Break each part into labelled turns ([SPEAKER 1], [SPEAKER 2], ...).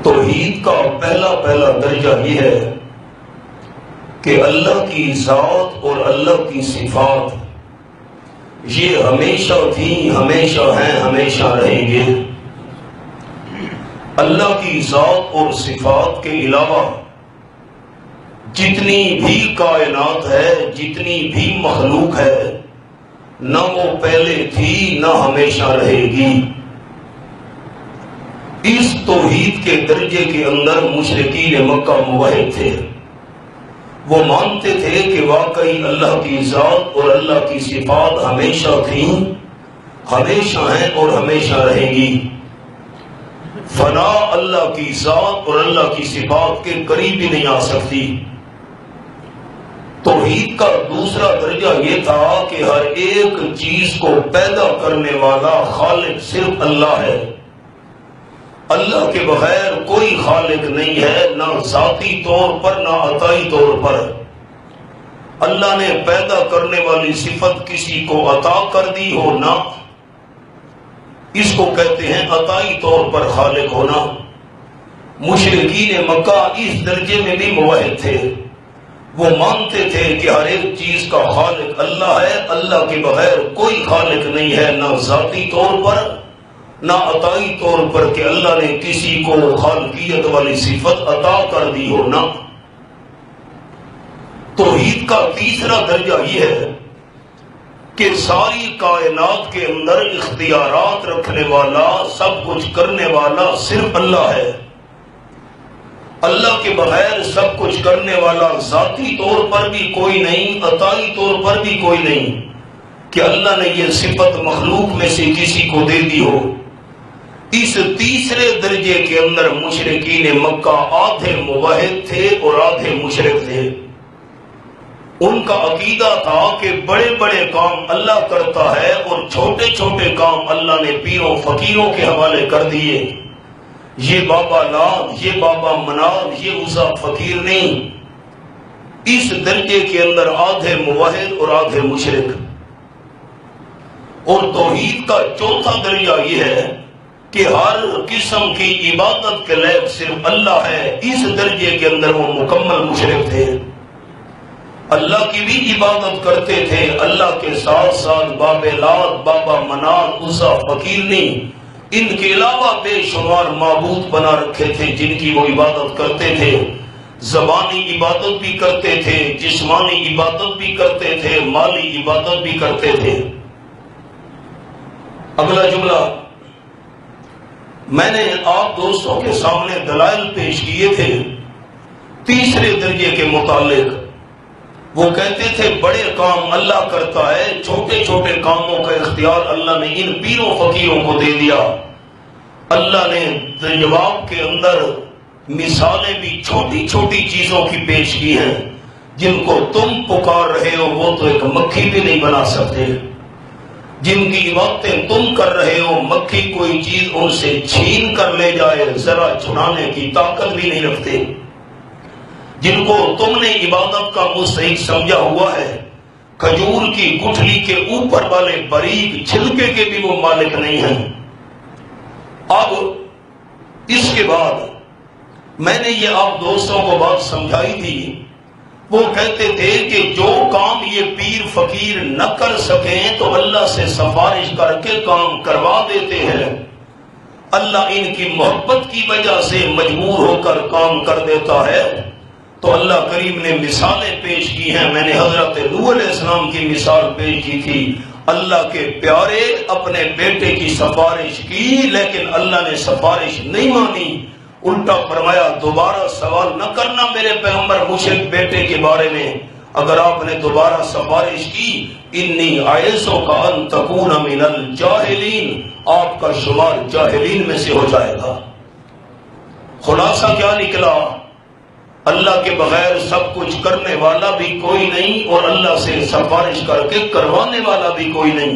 [SPEAKER 1] توحید کا پہلا درجہ یہ ہے کہ اللہ کی ذات اور اللہ کی صفات یہ ہمیشہ تھی، ہمیشہ ہیں، ہمیشہ رہیں گے۔ اللہ کی ذات اور صفات کے علاوہ جتنی بھی کائنات ہے، جتنی بھی مخلوق ہے، نہ وہ پہلے تھی نہ ہمیشہ رہے گی۔ اس توحید کے درجے کے اندر مشرکین مکہ موحد تھے۔ وہ مانتے تھے کہ واقعی اللہ کی ذات اور اللہ کی صفات ہمیشہ تھیں، ہمیشہ ہیں اور ہمیشہ رہیں گی۔ فنا اللہ کی ذات اور اللہ کی صفات کے قریب ہی نہیں آ سکتی۔ توحید کا دوسرا درجہ یہ تھا کہ ہر ایک چیز کو پیدا کرنے والا خالق صرف اللہ ہے۔ اللہ کے بغیر کوئی خالق نہیں ہے، نہ ذاتی طور پر نہ عطائی طور پر۔ اللہ نے پیدا کرنے والی صفت کسی کو عطا کر دی ہو نہ، اس کو کہتے ہیں عطائی طور پر خالق ہونا۔ مشرکین مکہ اس درجے میں بھی موحد تھے۔ وہ مانتے تھے کہ ہر ایک چیز کا خالق اللہ ہے، اللہ کے بغیر کوئی خالق نہیں ہے، نہ ذاتی طور پر نہ عطائی طور پر کہ اللہ نے کسی کو خالقیت والی صفت عطا کر دی ہو نہ۔ توحید کا تیسرا درجہ یہ ہے کہ ساری کائنات کے اندر اختیارات رکھنے والا، سب کچھ کرنے والا صرف اللہ ہے۔ اللہ کے بغیر سب کچھ کرنے والا ذاتی طور پر بھی کوئی نہیں، عطائی طور پر بھی کوئی نہیں کہ اللہ نے یہ صفت مخلوق میں سے کسی کو دے دی ہو۔ اس تیسرے درجے کے اندر مشرکین مکہ آدھے موحد تھے اور آدھے مشرک تھے۔ ان کا عقیدہ تھا کہ بڑے بڑے کام اللہ کرتا ہے اور چھوٹے چھوٹے کام اللہ نے پیروں فقیروں کے حوالے کر دیے۔ یہ بابا لات، یہ بابا مناد، یہ عزا فقیر نہیں۔ اس درجے کے اندر آدھے موحد اور آدھے مشرک۔ اور توحید کا چوتھا درجہ یہ ہے کہ ہر قسم کی عبادت کے لائق صرف اللہ ہے۔ اس درجے کے اندر وہ مکمل مشرک تھے۔ اللہ کی بھی عبادت کرتے تھے، اللہ کے ساتھ ساتھ باب لات، بابا منات، عزا فقیر نہیں، ان کے علاوہ بے شمار معبود بنا رکھے تھے جن کی وہ عبادت کرتے تھے۔ زبانی عبادت بھی کرتے تھے، جسمانی عبادت بھی کرتے تھے، مالی عبادت بھی کرتے تھے۔ اگلا جملہ میں نے آپ دوستوں کے سامنے دلائل پیش کیے تھے تیسرے درجے کے متعلق۔ وہ کہتے تھے بڑے کام اللہ کرتا ہے، چھوٹے چھوٹے کاموں کا اختیار اللہ نے ان پیروں فقیروں کو دے دیا۔ اللہ نے جواب کے اندر مثالیں بھی چھوٹی چھوٹی چیزوں کی پیش کی ہیں جن کو تم پکار رہے ہو وہ تو ایک مکھی بھی نہیں بنا سکتے۔ جن کی عبادتیں تم کر رہے ہو مکھی کوئی چیز ان سے چھین کر لے جائے ذرا چھڑانے کی طاقت بھی نہیں رکھتے۔ جن کو تم نے عبادت کا مستحق سمجھا ہوا ہے کھجور کی گٹھلی کے اوپر والے باریک چھلکے کے بھی وہ مالک نہیں ہیں۔ اب اس کے بعد میں نے یہ آپ دوستوں کو بات سمجھائی تھی۔ وہ کہتے تھے کہ جو کام یہ پیر فقیر نہ کر سکیں تو اللہ سے سفارش کر کے کام کروا دیتے ہیں۔ اللہ ان کی محبت کی وجہ سے مجبور ہو کر کام کر دیتا ہے۔ تو اللہ کریم نے مثالیں پیش کی ہیں۔ میں نے حضرت نوح علیہ السلام کی مثال پیش کی تھی۔ اللہ کے پیارے اپنے بیٹے کی سفارش کی لیکن اللہ نے سفارش نہیں مانی، الٹا فرمایا دوبارہ سوال نہ کرنا میرے پیغمبر مشرک بیٹے کے بارے میں۔ اگر آپ نے دوبارہ سفارش کی انی اعیذک کا ان تکون من الجاہلین، آپ کا شمار جاہلین میں سے ہو جائے گا۔ خلاصہ کیا نکلا؟ اللہ کے بغیر سب کچھ کرنے والا بھی کوئی نہیں اور اللہ سے سفارش کر کے کروانے والا بھی کوئی نہیں۔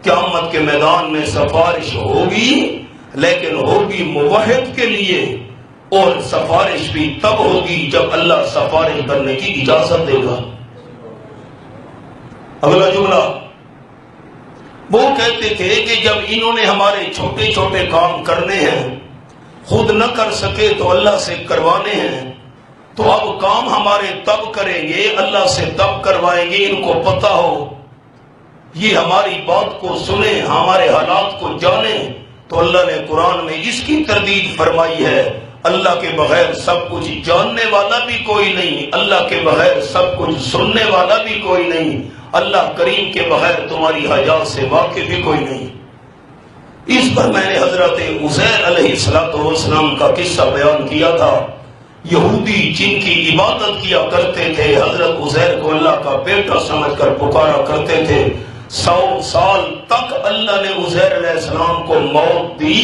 [SPEAKER 1] قیامت کے میدان میں سفارش ہوگی لیکن ہوگی موحد کے لیے، اور سفارش بھی تب ہوگی جب اللہ سفارش کرنے کی اجازت دے گا۔ اگلا جملہ وہ کہتے تھے کہ جب انہوں نے ہمارے چھوٹے چھوٹے کام کرنے ہیں خود نہ کر سکے تو اللہ سے کروانے ہیں، تو اب کام ہمارے تب کریں گے، اللہ سے تب کروائیں گے، ان کو پتہ ہو، یہ ہماری بات کو سنیں، ہمارے حالات کو جانیں۔ تو اللہ نے قرآن میں اس کی تردید فرمائی ہے، اللہ کے بغیر سب کچھ جاننے والا بھی کوئی نہیں، اللہ کے بغیر سب کچھ سننے والا بھی کوئی نہیں، اللہ کریم کے بغیر تمہاری حاجات سے واقف بھی کوئی نہیں۔ اس پر میں نے حضرت عزیر علیہ السلام کا قصہ بیان کیا تھا۔ یہودی جن کی عبادت کیا کرتے تھے، حضرت عزیر کو اللہ کا بیٹا سمجھ کر پکارا کرتے تھے، 100 سال تک اللہ نے عزیر علیہ السلام کو موت دی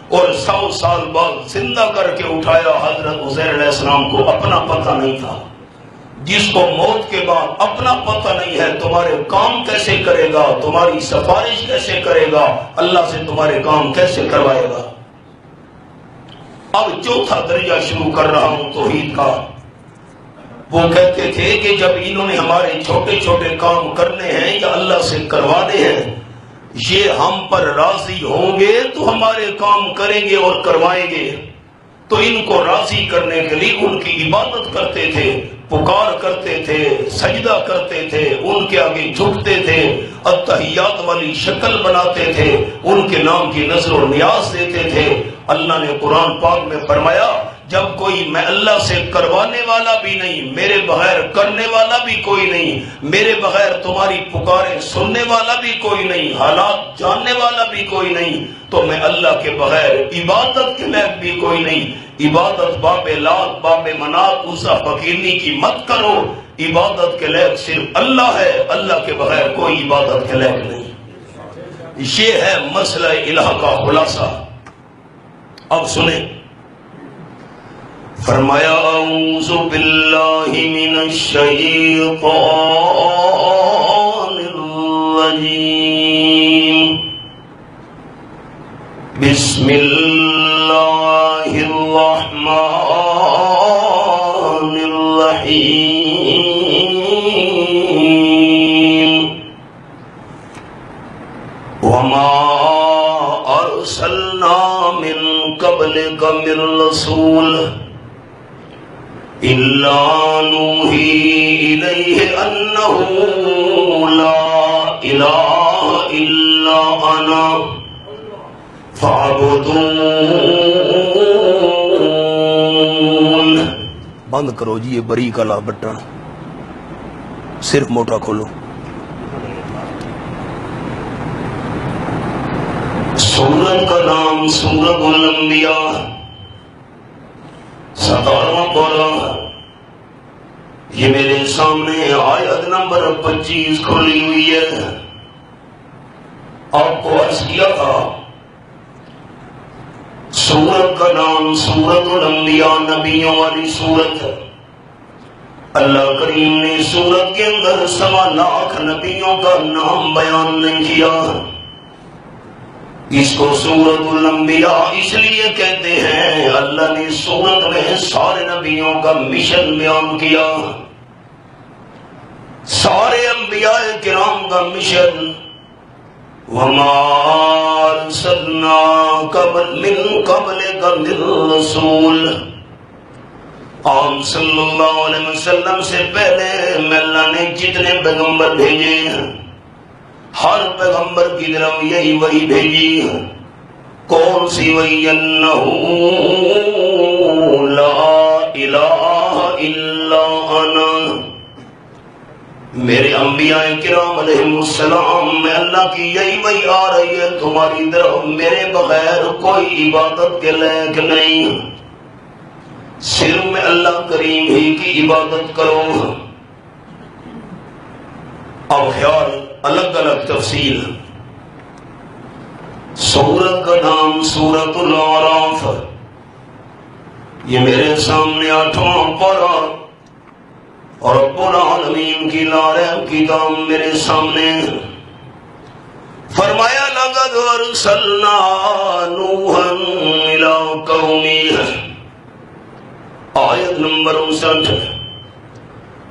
[SPEAKER 1] اور 100 سال بعد زندہ کر کے اٹھایا۔ حضرت عزیر علیہ السلام کو اپنا پتہ نہیں تھا۔ جس کو موت کے بعد اپنا پتہ نہیں ہے، تمہارے کام کیسے کرے گا، تمہاری سفارش کیسے کرے گا، اللہ سے تمہارے کام کیسے کروائے گا۔ اب چوتھا درجہ شروع کر رہا ہوں توحید کا۔ وہ کہتے تھے کہ جب انہوں نے ہمارے چھوٹے چھوٹے کام کرنے ہیں یا اللہ سے کروانے ہیں، یہ ہم پر راضی ہوں گے تو ہمارے کام کریں گے اور کروائیں گے۔ تو ان کو راضی کرنے کے لیے ان کی عبادت کرتے تھے، پکار کرتے تھے، سجدہ کرتے تھے، ان کے آگے جھکتے تھے، التحیات والی شکل بناتے تھے، ان کے نام کی نذر و نیاز دیتے تھے۔ اللہ نے قرآن پاک میں فرمایا، جب کوئی میں اللہ سے کروانے والا بھی نہیں، میرے بغیر کرنے والا بھی کوئی نہیں، میرے بغیر تمہاری پکاریں سننے والا بھی کوئی نہیں، حالات جاننے والا بھی کوئی نہیں، تو میں اللہ کے بغیر عبادت کے لائق بھی کوئی نہیں۔ عبادت باب لات، باب منات، عزا فقیرنی کی مت کرو، عبادت کے لائق صرف اللہ ہے، اللہ کے بغیر کوئی عبادت کے لائق نہیں۔ یہ ہے مسئلہ الہ کا خلاصہ۔ اب سنیں، فرمایا اعوذ باللہ من الشیطان الرجیم، بسم اللہ الرحمن الرحیم، وما ارسلنا من قبلک من رسول الا نوحی الیہ انہ لا الہ الا انا فاعبدون۔ بند کرو جی یہ بری کا لا بٹن، صرف موٹا کھولو۔ سورت کا نام سورت الانبیاء، 17واں پارہ۔ یہ میرے سامنے آیت نمبر 25 کھلی ہوئی ہے۔ آپ کو عرض کیا تھا سورت کا نام سورت الانبیاء، نبیوں والی سورت۔ اللہ کریم نے سورت کے اندر 1.25 لاکھ نبیوں کا نام بیان نہیں کیا۔ اس کو سورت الانبیاء اس لیے کہتے ہیں، اللہ نے سورت میں سارے نبیوں کا مشن بیان کیا، سارے انبیاء کرام کا مشن۔ وَمَا أَرْسَلْنَا مِن قَبْلِكَ مِن رَّسُولٍ، آپ صلی اللہ علیہ وسلم سے پہلے میں اللہ نے جتنے پیغمبر بھیجے ہیں، ہر پیغمبر کی طرف یہی وحی بھیجی۔ کون سی وحی؟ انہ لا الہ الا انا، میرے انبیاء کرام علیہ السلام میں اللہ کی یہی وحی آ رہی ہے تمہاری طرف، میرے بغیر کوئی عبادت کے لائق نہیں، صرف میں اللہ کریم ہی کی عبادت کرو۔ اب خیال الگ الگ تفصیل۔ سورت کا نام سورت الاعراف، یہ میرے سامنے 8واں پارہ، اور رب العالمین کی لارب کتاب میرے سامنے۔ فرمایا لقد ارسلنا نوحا الی قومہ، آیت نمبر 59۔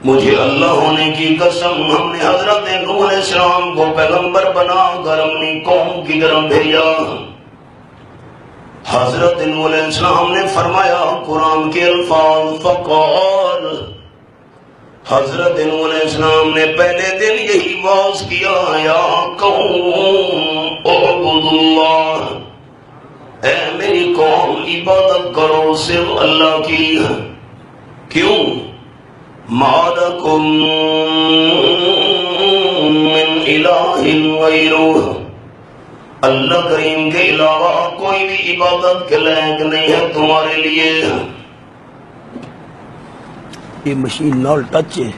[SPEAKER 1] مجھے اللہ ہونے کی قسم، ہم نے حضرت نوح علیہ السلام کو پیغمبر بنا کر اپنی قوم کی طرف بھیجا۔ حضرت نوح علیہ السلام نے فرمایا قرآن کے الفاظ فقال، حضرت نوح علیہ السلام نے پہلے دن یہی واز کیا یا قوم اعبدوا اللہ، اے میری قوم عبادت کرو صرف اللہ کی. کیوں؟ ما لکم من الہ غیرہ، اللہ کریم کے علاوہ کوئی بھی عبادت کے لائق نہیں ہے تمہارے لیے.
[SPEAKER 2] یہ مشین نال ٹچ ہے.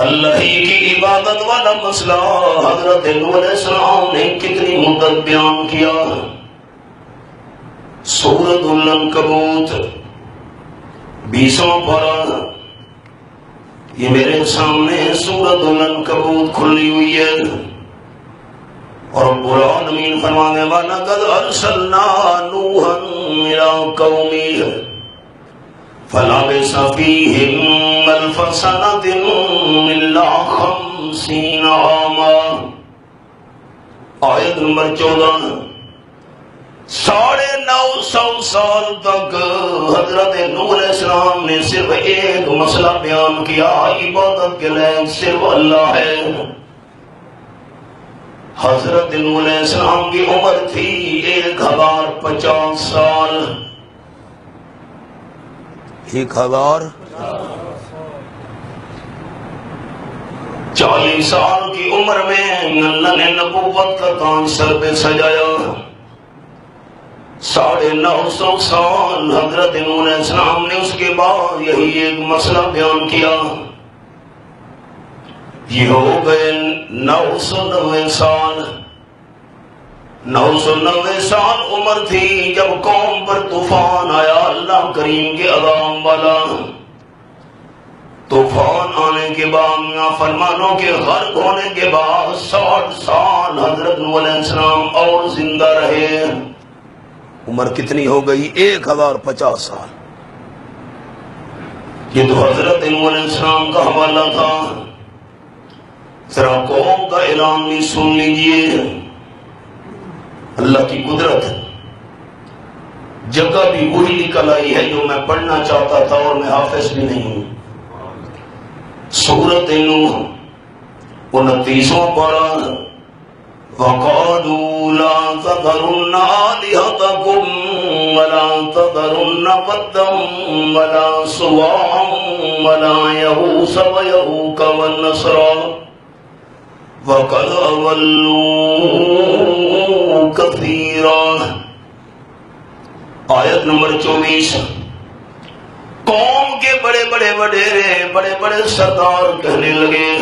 [SPEAKER 1] اللہ ہی کی عبادت والا مسئلہ حضرت نوح علیہ السلام نے کتنی مدت بیان کیا. سورۃ العنکبوت 20واں پارہ. یہ میرے سامنے سورۃ العنکبوت کھلی ہوئی ہے اور رب العالمین فرمانے والا قد ارسلنا نوحا الی قومہ فلبث فیہم الف سنۃ الا 50 عاما. آیت نمبر 14. 950 سال تک حضرت نوح علیہ السلام نے صرف ایک مسئلہ بیان کیا، عبادت کے لائق صرف اللہ ہے. حضرت نوح علیہ السلام کی عمر تھی 1050 سال. 40 سال کی عمر میں اللہ نے نبوت کا تاج سر پہ سجایا. 950 سال حضرت نوح علیہ السلام نے اس کے بعد یہی ایک مسئلہ بیان کیا. یہ ہو گئے 990 سال. 990 سال عمر تھی جب قوم پر طوفان آیا اللہ کریم کے عذاب والا. طوفان آنے کے بعد نافرمانوں کے غرق ہونے کے بعد 60 سال حضرت نوح علیہ السلام اور زندہ رہے.
[SPEAKER 2] عمر کتنی ہو گئی؟ 1050 سال.
[SPEAKER 1] یہ تو حضرت نوح علیہ السلام کا حوالہ تھا. ذرا قوم کا اعلان بھی سن لیجئے. اللہ کی قدرت جگہ بھی وہی نکل آئی ہے جو میں پڑھنا چاہتا تھا اور میں حافظ بھی نہیں ہوں. سورۃ نوح 29واں پارہ. وَقَالُوا لَا تَذَرُنَّ آلِهَتَكُمْ وَلَا تَذَرُنَّ وَدًّا وَلَا سُوَاعًا وَلَا يَغُوثَ وَيَعُوقَ وَالنَّسْرَ وَقَدْ أَضَلُّوا كَثِيرًا. آیت نمبر 24. قوم کے بڑے بڑے وڈیرے بڑے بڑے سردار کہنے لگے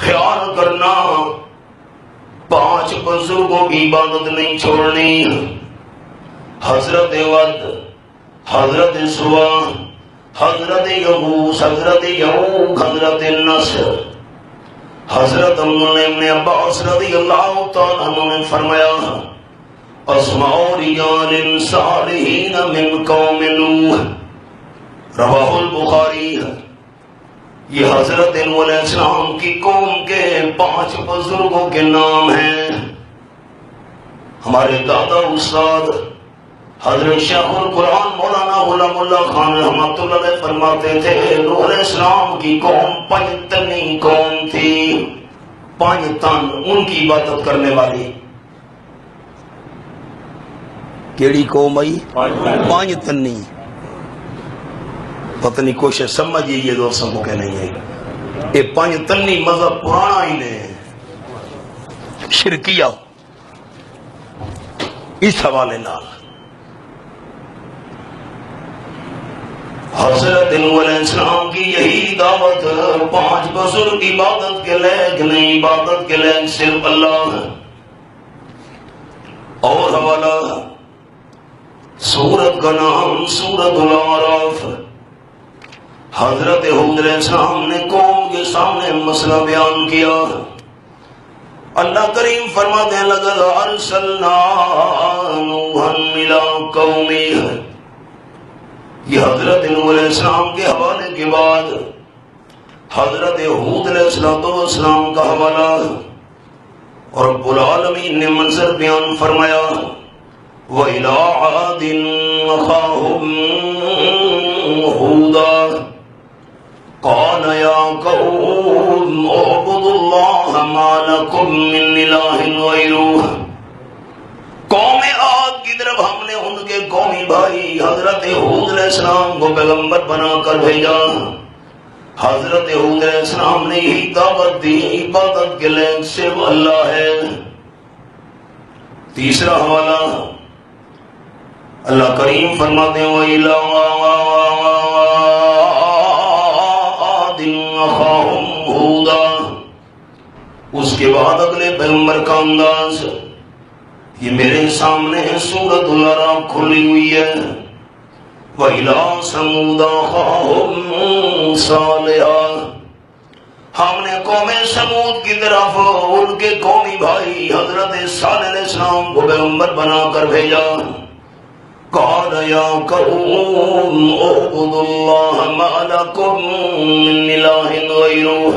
[SPEAKER 1] خیال کرنا 5 بزرگوں کی عبادت نہیں چھوڑنی. حضرت ود، حضرت سوا، حضرت یغوث، حضرت یعوق، حضرت نصر. حضرت ابن عباس رضی اللہ تعالیٰ عنہ نے فرمایا اسماء رجال صالحین من قوم نوح، رواہ البخاری. یہ حضرت نوح علیہ السلام کی قوم کے 5 بزرگوں کے نام ہیں. ہمارے دادا استاد حضرت شیخ القرآن مولانا غلام اللہ خان رحمۃ اللہ علیہ فرماتے تھے نوح علیہ السلام کی قوم 5 تنی قوم تھی. 5 تن ان کی عبادت کرنے والی.
[SPEAKER 2] کیڑی قوم آئی؟ 5 تنی. پتہ نہیں کوشش سمجھیے یہ دوستوں کو کہ نہیں ہے. یہ 5 تنی مذہب پرانا ہی نہیں شرکیہ. اس حوالے نال
[SPEAKER 1] حضرت نوح علیہ السلام کی یہی دعوت 5 بزرگ عبادت کے لائق نہیں، عبادت کے لائق صرف اللہ ہے. اور حوالہ سورت کا نام سورت الاعراف. حضرت ہود علیہ السلام نے قوم کے سامنے مسئلہ بیان کیا. اللہ کریم فرماتے ہیں لقد ارسلنا نوحا الی قومہ. یہ حضرت نوح علیہ السلام کے حوالے کے بعد
[SPEAKER 2] حضرت ہود علیہ السلام کا حوالہ، اور رب العالمین نے منظر بیان فرمایا وَإِلَىٰ عَادٍ أَخَاهُمْ هُودًا قَالَ يَا قَوْمِ اعْبُدُوا اللَّهَ مَا لَكُم مِّنْ إِلَٰهٍ غَيْرُهُ۔ قوم عاد کی طرف ہم نے ان کے قومی بھائی حضرت ہود علیہ السلام کو پیغمبر بنا کر بھیجا۔ حضرت ہود علیہ السلام نے یہی دعوت دی عبادت کے لائق صرف اللہ ہے۔ تیسرا حوالہ اللہ کریم فرماتے ہیں وَإِلَىٰ عَادٍ أَخَاهُمْ هُودًا۔ اس کے بعد اگلے پیغمبر کا انداز یہ میرے سامنے سورۃ العراف کھلی ہوئی ہے۔ وَإِلَىٰ ثَمُودَ أَخَاهُمْ صَالِحًا۔ ہم نے قوم سمود کی طرف ان کے قومی بھائی حضرت صالح علیہ السلام کو پیغمبر بنا کر بھیجا۔ قَالَ يَا قَوْمِ اعْبُدُوا اللَّهَ مَا لَكُم مِّنْ إِلَٰهٍ غَيْرُهُ۔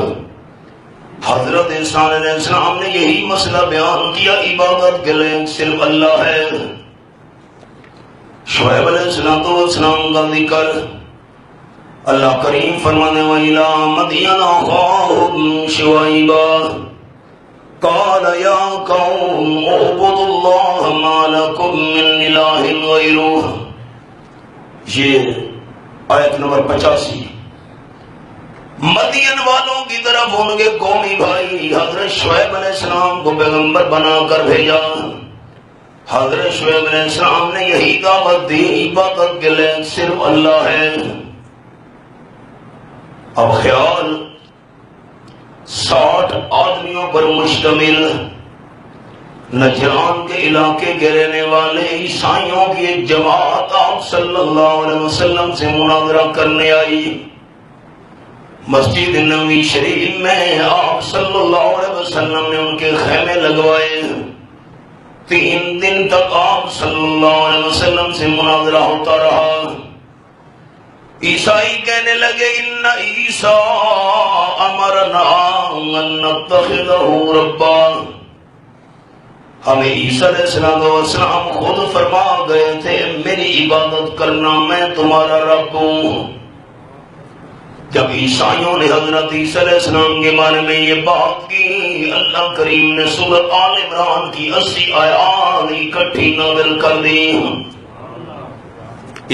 [SPEAKER 2] حضرت صالح علیہ السلام نے یہی مسئلہ بیان کیا عبادت کے لائق صرف اللہ ہے۔ شعیب علیہ السلام کا ذکر اللہ کریم فرمانے وَإِلَىٰ مَدْيَنَ أَخَاهُمْ شُعَيْبًا قَالَ يَا قَوْمِ اعْبُدُوا اللَّهَ مَا لَكُم مِّنْ إِلَٰهٍ غَيْرُهُ۔ یہ آیت نمبر 85۔ مدین والوں کی طرف ان کے قومی بھائی حضرت شعیب علیہ السلام کو پیغمبر بنا کر بھیجا۔ حضرت شعیب علیہ السلام نے یہی دعوت دی عبادت کے لائق صرف اللہ ہے۔ اب خیال 60 آدمیوں پر مشتمل نجران کے علاقے کے رہنے والے عیسائیوں کی ایک جماعت آپ صلی اللہ علیہ وسلم سے مناظرہ کرنے آئی۔ مسجد نبوی شریف میں آپ صلی اللہ علیہ وسلم نے ان کے خیمے لگوائے۔ 3 دن تک آپ صلی اللہ علیہ وسلم سے مناظرہ ہوتا رہا۔ عیسائی کہنے لگے ان عیسیٰ امرنا ان نتخذہ ربا۔ ہمیں عیسیٰ علیہ السلام خود فرما گئے تھے میری عبادت کرنا، میں تمہارا رب ہوں۔ جب عیسائیوں نے حضرت عیسیٰ علیہ السلام کے بارے میں یہ بات کی، اللہ کریم نے سورۃ آل عمران کی 80 آیات اکٹھی نازل کر دی۔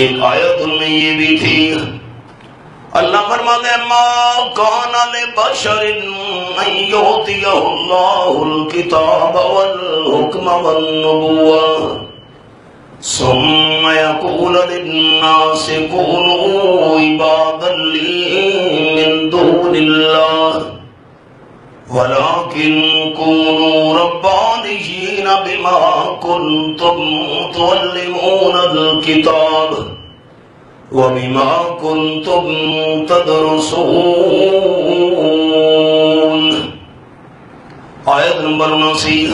[SPEAKER 2] ایک آیت ان میں یہ بھی تھی، اللہ فرماتے ہیں ما کان لبشر ان یؤتیہ اللہ الکتاب والحکم والنبوہ ثم يقول للناس كونوا عبادا لي من دون الله ولكن كونوا ربانيين بما كنتم تعلمون الكتاب وبما كنتم تدرسون۔ آیت نمبر 79۔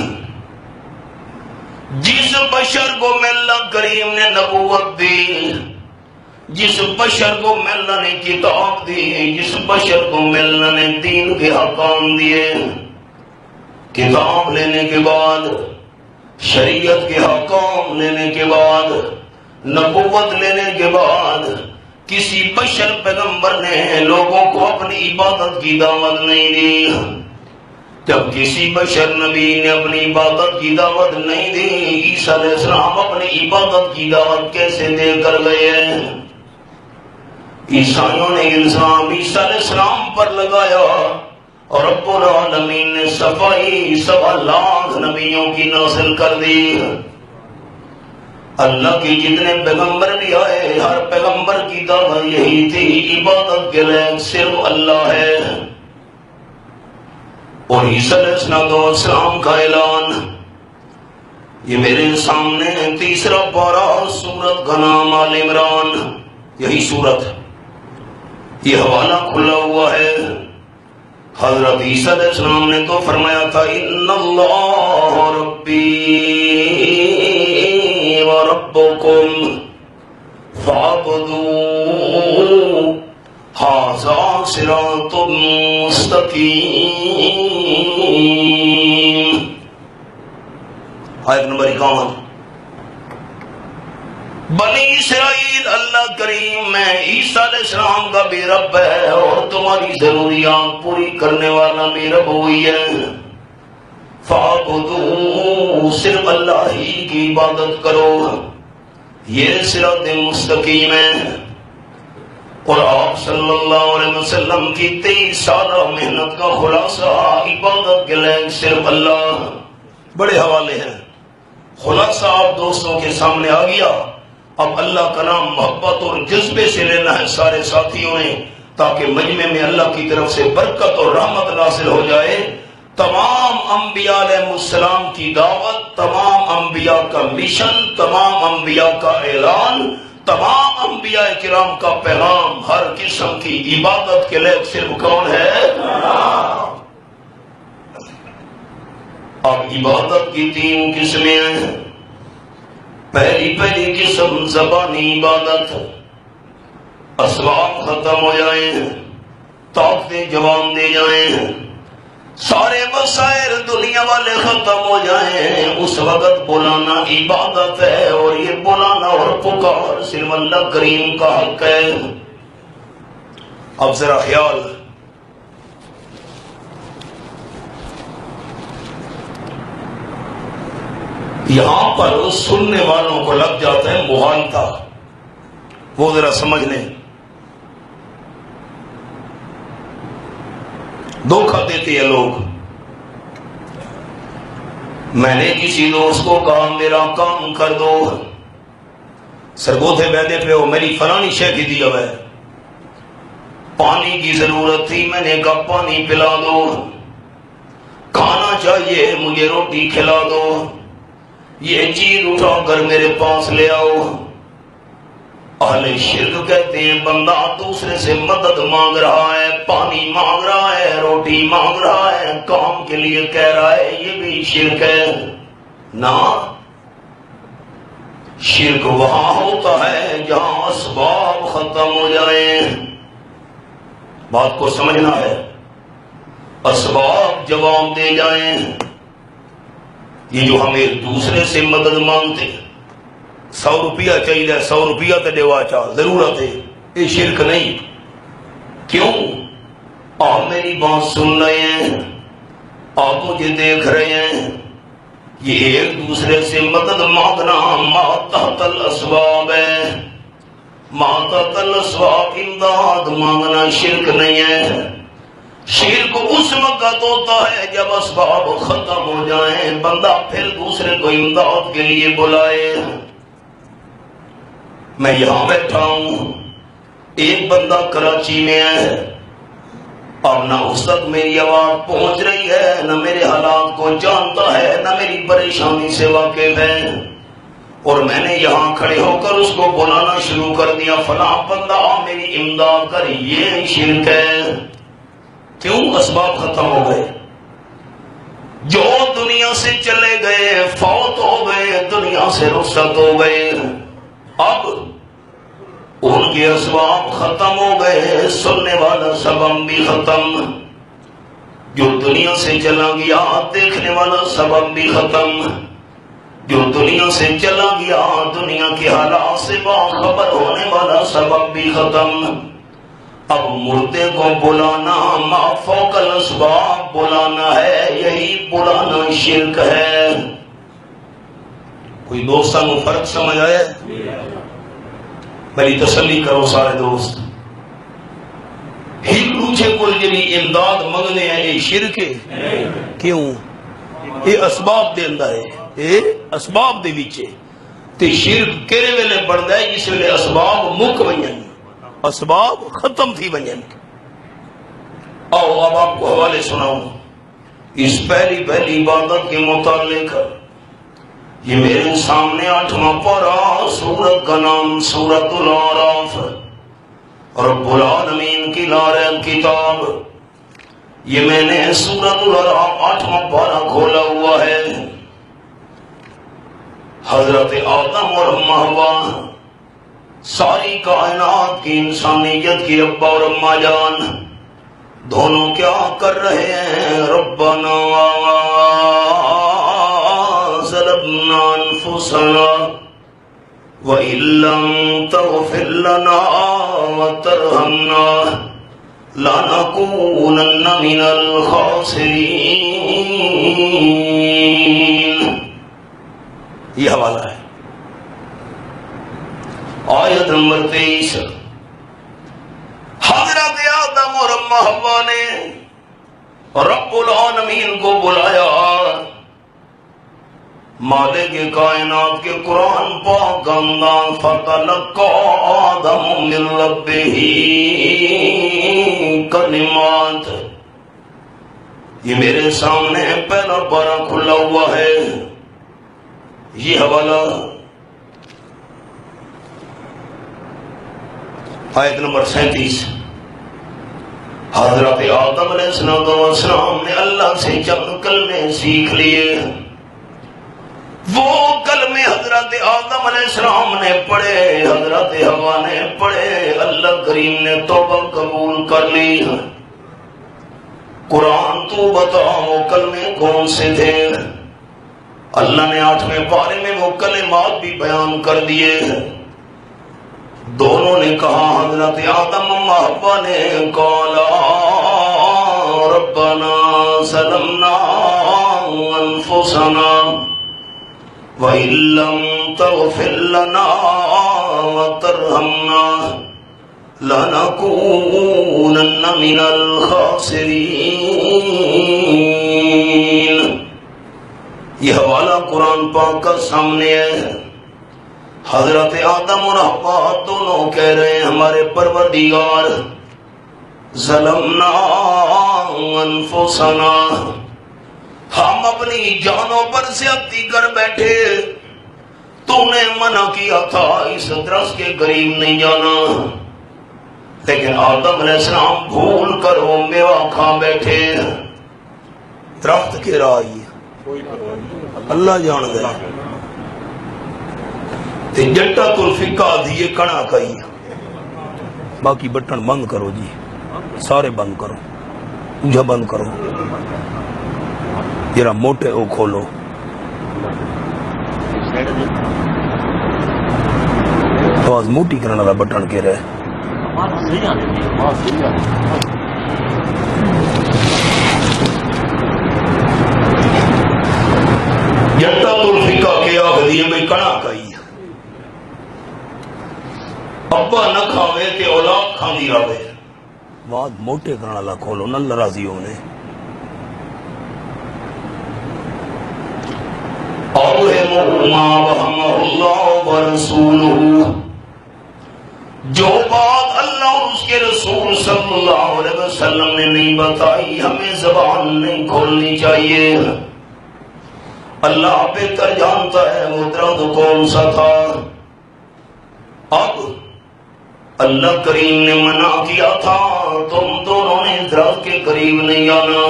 [SPEAKER 2] جس بشر کو اللہ کریم نے نبوت دی، جس بشر کو اللہ نے کتاب دی، جس بشر کو اللہ نے دین کے حکام دیے، کتاب لینے کے بعد، شریعت کے حکام لینے کے بعد، نبوت لینے کے بعد، کسی بشر پیغمبر نے لوگوں کو اپنی عبادت کی دعوت نہیں دی۔ جب کسی بشر نبی نے اپنی عبادت کی دعوت نہیں دی، عیسیٰ علیہ السلام اپنی عبادت کی دعوت کیسے دے کر گئے ہیں؟ عیسائیوں نے الزام عیسیٰ علیہ السلام پر لگایا اور رب العالمین نے صفائی 1.25 لاکھ نبیوں کی نازل کر دی۔ اللہ کی جتنے پیغمبر بھی آئے، ہر پیغمبر کی دعوت یہی تھی عبادت کے لائق صرف اللہ ہے۔ اور عیسیٰ علیہ السلام کا اعلان یہ میرے سامنے تیسرا پارہ، سورت کا نام آل عمران، یہی سورت، یہ حوالہ کھلا ہوا ہے۔ حضرت عیسیٰ علیہ السلام نے تو فرمایا تھا ان اللہ ربی وربکم فاعبدوہ ھذا صراط مستقیم۔ آیت نمبر 51۔ بنی اسرائیل، اللہ کریم میں عیسیٰ علیہ السلام کا بھی رب ہے اور تمہاری ضروریات پوری کرنے والا بھی رب ہوئی ہے، فَاعْبُدُوهُ، صرف اللہ ہی کی عبادت کرو، یہ صراط مستقیم ہے۔ اور آپ صلی اللہ علیہ وسلم کی 23 سالہ محنت کا خلاصہ عبادت کے لئے صرف اللہ۔ بڑے حوالے ہیں، خلاصہ آپ دوستوں کے سامنے آ گیا۔ اب اللہ کا نام محبت اور جذبے سے لینا ہے سارے ساتھیوں نے، تاکہ مجمع میں اللہ کی طرف سے برکت اور رحمت نازل ہو جائے۔ تمام انبیاء علیہ السلام کی دعوت، تمام انبیاء کا مشن، تمام انبیاء کا اعلان، تمام انبیاء کرام کا پیغام، ہر قسم کی عبادت کے لئے صرف کون ہے؟ اب عبادت کی 3 قسمیں ہیں۔ پہلی قسم زبانی عبادت، اسباب ختم ہو جائیں، طاقتیں جواب دے جائیں، سارے وسائل دنیا والے ختم ہو جائیں، اس وقت بلانا عبادت ہے، اور یہ بلانا اور پکار صرف اللہ کریم کا حق ہے۔ اب ذرا خیال، یہاں پر سننے والوں کو لگ جاتا ہے مغالطہ، وہ ذرا سمجھ لیں۔ دھوکہ دیتے ہیں لوگ۔ میں نے کسی دوست کو کہا میرا کام کر دو، سرگوتھے بیدے پہ ہو، میری فلانی شے کی دیا ہے، پانی کی ضرورت تھی، میں نے کہا پانی پلا دو، کھانا چاہیے مجھے روٹی کھلا دو، یہ چیز اٹھا کر میرے پاس لے آؤ۔ اہل شرک کہتے ہیں بندہ دوسرے سے مدد مانگ رہا ہے، پانی مانگ رہا ہے، روٹی مانگ رہا ہے، کام کے لیے کہہ رہا ہے، یہ بھی شرک ہے۔ نہ، شرک وہاں ہوتا ہے جہاں اسباب ختم ہو جائیں۔ بات کو سمجھنا ہے، اسباب جواب دے جائیں۔ یہ جو ہم ایک دوسرے سے مدد مانگتے، 100 روپیہ چاہیے، 100 روپیہ تے دیوا چاہ ضرورت ہے، یہ شرک نہیں۔ کیوں؟ آپ میری بات سن رہے ہیں، آپ مجھے دیکھ رہے ہیں، یہ ایک دوسرے سے مدد مانگنا ما تحت الاسباب ہے، ما تحت الاسباب امداد مانگنا شرک نہیں ہے۔ شرک اس وقت ہوتا ہے جب اسباب ختم ہو جائیں، بندہ پھر دوسرے کو امداد کے لیے بلائے۔ میں یہاں بیٹھا ہوں، ایک بندہ کراچی میں ہے، اب نہ اس تک میری آواز پہنچ رہی ہے، نہ میرے حالات کو جانتا ہے، نہ میری پریشانی سے واقف ہے، اور میں نے یہاں کھڑے ہو کر اس کو بلانا شروع کر دیا، فلاں بندہ میری امداد کر، یہ شرک ہے۔ کیوں؟ اسباب ختم ہو گئے۔ جو دنیا سے چلے گئے، فوت ہو گئے، دنیا سے رخصت ہو گئے، اب ان کے اسباب ختم ہو گئے، سننے والا سبب بھی ختم، جو دنیا سے چلا گیا دیکھنے والا سبب بھی ختم، جو دنیا سے چلا گیا دنیا کے حالات سے باخبر ہونے والا سبب بھی ختم۔ اب مردے کو بلانا ما فوق الاسباب بلانا ہے، یہی بلانا شرک ہے۔ کوئی دوستان کو فرق سمجھ آیا؟ میری تسلی کرو سارے دوست، ہی دوچے کو جنی امداد منگنے ہیں، یہ شرک ہے۔ کیوں؟ یہ اسباب دے اندر ہے، یہ اسباب دے ویچے تے شرک کیرے ویلے بڑھدا ہے جس ویلے اسباب مک ونجن، اسباب ختم تھی ونجن۔ آؤ اب آپ کو حوالے سناؤں اس پہلی عبادت کے متعلق۔ یہ میرے سامنے 8واں پارہ، سورت کا نام سورۃ الاعراف، رب العالمین کی لارب کتاب۔ یہ میں نے سورۃ الاعراف 8واں پارہ کھولا ہوا ہے۔ حضرت آدم اور حوا، ساری کائنات کی انسانیت کی ابا اور اما جان، دونوں کیا کر رہے ہیں؟ ربنا ظلمنا انفسنا وَإِن لَّمْ تَغْفِرْ لَنَا وَتَرْحَمْنَا لَنَكُونَنَّ مِنَ الْخَاسِرِينَ۔ یہ حوالہ ہے آیت نمبر 23۔ حضرت آدم اور اماں حوا نے رب العالمین کو بلایا، مالک کائنات کے قرآن پاک انداز فَتَلَقَّىٰ آدَمُ مِن رَبِّهِ کلمات۔ یہ میرے سامنے پہلا پارہ کھلا ہوا ہے، یہ حوالہ آیت نمبر 37۔ حضرت آدم علیہ السلام نے اللہ سے چند کلمے سیکھ لیے، وہ کلمے حضرت آدم علیہ السلام نے پڑھے، حضرت حوا نے پڑھے، اللہ کریم نے توبہ قبول کر لی۔ قرآن تو بتا وہ کلمے کون سے تھے؟ اللہ نے 8ویں پارے میں وہ کلمات بھی بیان کر دیے۔ دونوں نے کہا، حضرت آدم و حوا نے قالا ربنا ظلمنا انفسنا وَإِن لَّمْ تَغْفِرْ لَنَا وَتَرْحَمْنَا لَنَكُونَنَّ مِنَ الْخَاسِرِينَ۔ یہ حوالہ قرآن پاک کا سامنے ہے۔ حضرت آدم اور حوا دونوں کہہ رہے ہیں، ہمارے پروردگار ظلمنا انفسنا، ہم اپنی جانوں پر زیادتی کر بیٹھے، تو نے منع کیا تھا اس درخت کے قریب نہیں جانا، لیکن آدم علیہ السلام بھول کر وہ میوہ کھا بیٹھے۔ درخت کے رائی اللہ جان دے تے جٹا تلفقہ دیئے کنا کئی، باقی بٹن بند کرو جی، سارے بند کرو، اونجا بند کرو، جرا موٹے او کھولو۔ آواز موٹی کرنا دا بٹن کے رہے۔ جٹا تلفقہ کیا غدیے میں کنا کئی، ابا نہ کھاوے تے اولاد کھاندی رہے۔ آواز موٹے کرنا دا کھولو، نہ راضی ہونے۔ جو بات اللہ اور اس کے رسول صلی اللہ علیہ وسلم نے نہیں بتائی، ہمیں زبان نہیں کھولنی چاہیے۔ اللہ بہتر جانتا ہے وہ درد کون سا تھا۔ اب اللہ کریم نے منع کیا تھا، تم دونوں نے درخت کے قریب نہیں آنا،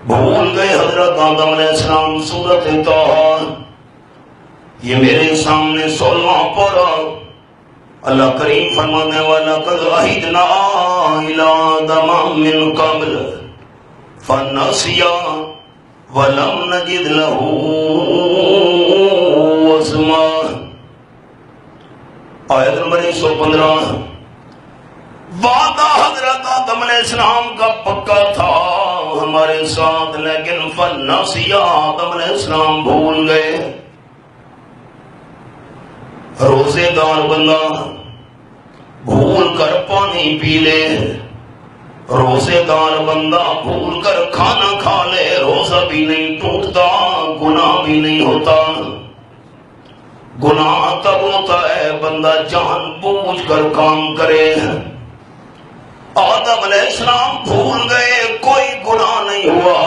[SPEAKER 2] بھول گئے۔ حضرت آدم علیہ السلام سورۃ طٰہٰ، یہ میرے سامنے 16واں پارہ، اللہ کریم فرمانے والا قَدْ عَهِدْنَا إِلَىٰ آدَمَ مِن قَبْلُ فَنَسِيَ وَلَمْ نَجِدْ لَهُ عَزْمًا۔ آیت نمبر 115۔ وعدہ حضرت آدم علیہ السلام کا پکا تھا ہمارے ساتھ، لیکن فَنَسِيَ آدم علیہ السلام بھول گئے۔ روزے دار بندہ بھول کر پانی پی لے، روزے دار بندہ بھول کر کھانا کھا لے، روزہ بھی نہیں ٹوٹتا، گناہ بھی نہیں ہوتا۔ گناہ تب ہوتا ہے بندہ جان بوجھ کر کام کرے۔ آدم علیہ السلام بھول گئے، کوئی گناہ نہیں ہوا،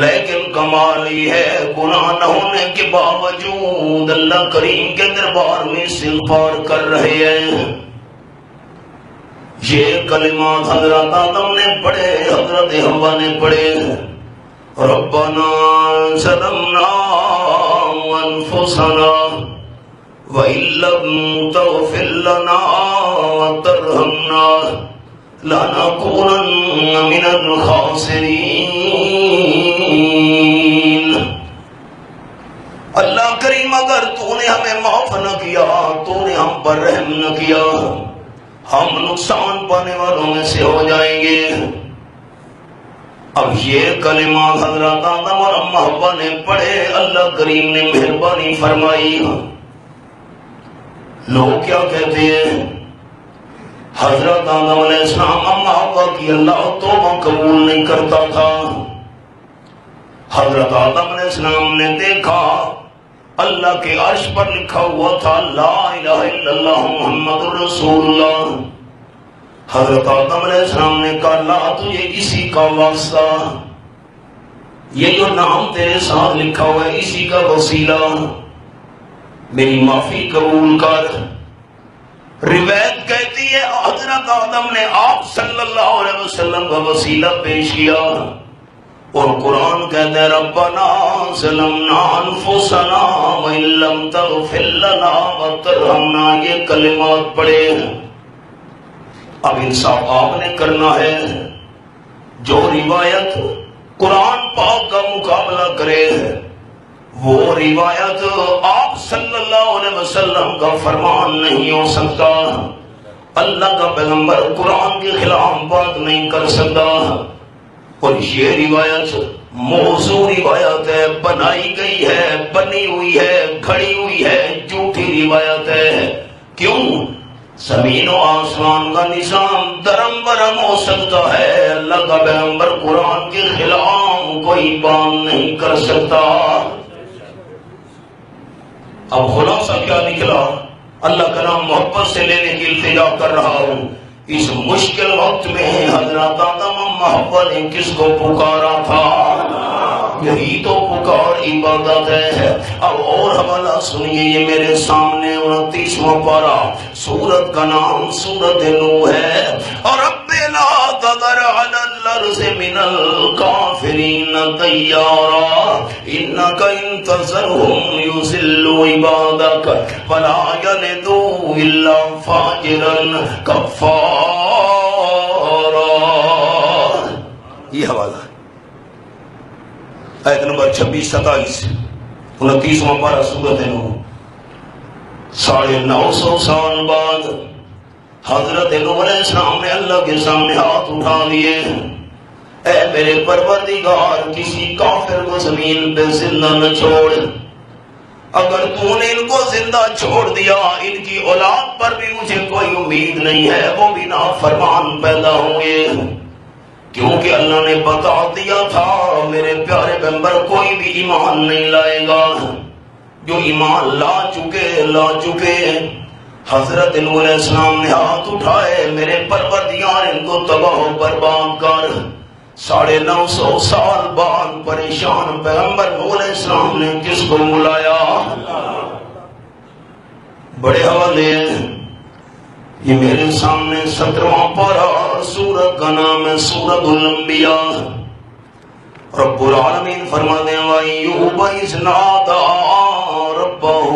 [SPEAKER 2] لیکن کمال یہ ہے گناہ نہ ہونے کے باوجود اللہ کریم کے دربار میں استغفار کر رہے ہیں۔ یہ کلمات حضرت آدم نے پڑھے، حضرت حوا نے پڑھے، ربنا ظلمنا انفسنا وَإِن لَّمْ تَغْفِرْ لَنَا وَتَرْحَمْنَا لنکونن من الخاسرین۔ اللہ کریم اگر تو نے ہمیں معاف نہ کیا، تو نے ہم پر رحم نہ کیا، ہم نقصان پانے والوں میں سے ہو جائیں گے۔ اب یہ کلمات حضرت آدم اور اماں حوا نے پڑھے، اللہ کریم نے مہربانی فرمائی۔ لوگ کیا کہتے ہیں؟ حضرت آدم علیہ السلام اماں حوا کی اللہ توبہ قبول نہیں کرتا تھا۔ حضرت آدم علیہ السلام نے دیکھا اللہ کے عرش پر لکھا ہوا تھا لا الہ الا اللہ محمد رسول اللہ۔ حضرت آدم علیہ السلام نے کہا لا تجھے اسی کا واسطہ، یہ جو نام تیرے ساتھ لکھا ہوا ہے اسی کا وسیلہ، میری معافی قبول کر۔ روایت کہتی ہے حضرت آدم نے آپ صلی اللہ علیہ وسلم کا وسیلہ پیش کیا، اور قرآن کہتا ہے ربنا ظلمنا انفسنا وان لم تغفر لنا وترحمنا، یہ کلمات پڑھے۔ اب انصاف آپ نے کرنا ہے، جو روایت قرآن پاک کا مقابلہ کرے وہ روایت آپ صلی اللہ علیہ وسلم کا فرمان نہیں ہو سکتا، اللہ کا پیغمبر قرآن کے خلاف بات نہیں کر سکتا۔ اور یہ روایت موضوع روایت ہے، بنائی گئی ہے، بنی ہوئی ہے، کھڑی ہوئی ہے، جھوٹی روایت ہے۔ کیوں؟ زمین و آسمان کا نظام درم برم ہو سکتا ہے، اللہ کا پیغمبر قرآن کے خلاف کوئی بات نہیں کر سکتا۔ اب خلاصہ کیا نکلا؟ اللہ کا نام محبت سے لینے کی التجا کر رہا ہوں۔ اس مشکل وقت میں حضرت آدم اماں حوا نے کس کو پکارا تھا؟ یہی تو پکار عبادت ہے۔ اب اور حوالہ سنیے، یہ میرے سامنے 29واں پارہ، سورت کا نام سورت نوح ہے۔ اور رب لا تذر علی الارض من الکافرین دیارا انک ان تذرهم یضلوا عبادک فلا یلدوا الا فاجرا کفارا۔ یہ حوالہ آیت نمبر 26-27، 29واں پارہ سورت نوح۔ 950 سال بعد حضرت نوح علیہ السلام نے اللہ کے سامنے ہاتھ اٹھا دیے، اے میرے پروردگار کسی کافر کو زمین پہ زندہ نہ چھوڑ، اگر تو نے ان کو زندہ چھوڑ دیا ان کی اولاد پر بھی مجھے کوئی امید نہیں ہے، وہ بھی نافرمان پیدا ہوں گے۔ کیونکہ اللہ نے بتا دیا تھا میرے پیارے پیغمبر کوئی بھی ایمان نہیں لائے گا، جو ایمان لا چکے۔ حضرت نوح علیہ السلام نے ہاتھ اٹھائے، میرے پروردگار ان کو تباہ و برباد کر۔ 950 سال بعد پریشان پیغمبر نوح علیہ السلام نے کس کو بلایا؟ بڑے حوالے ہیں، یہ میرے سامنے 17واں پارہ، سورت کا نام ہے سورت الانبیاء۔ رب العالمین فرماتے ہیں وَأَيُّوبَ إِذْ نَادَىٰ رَبَّهُ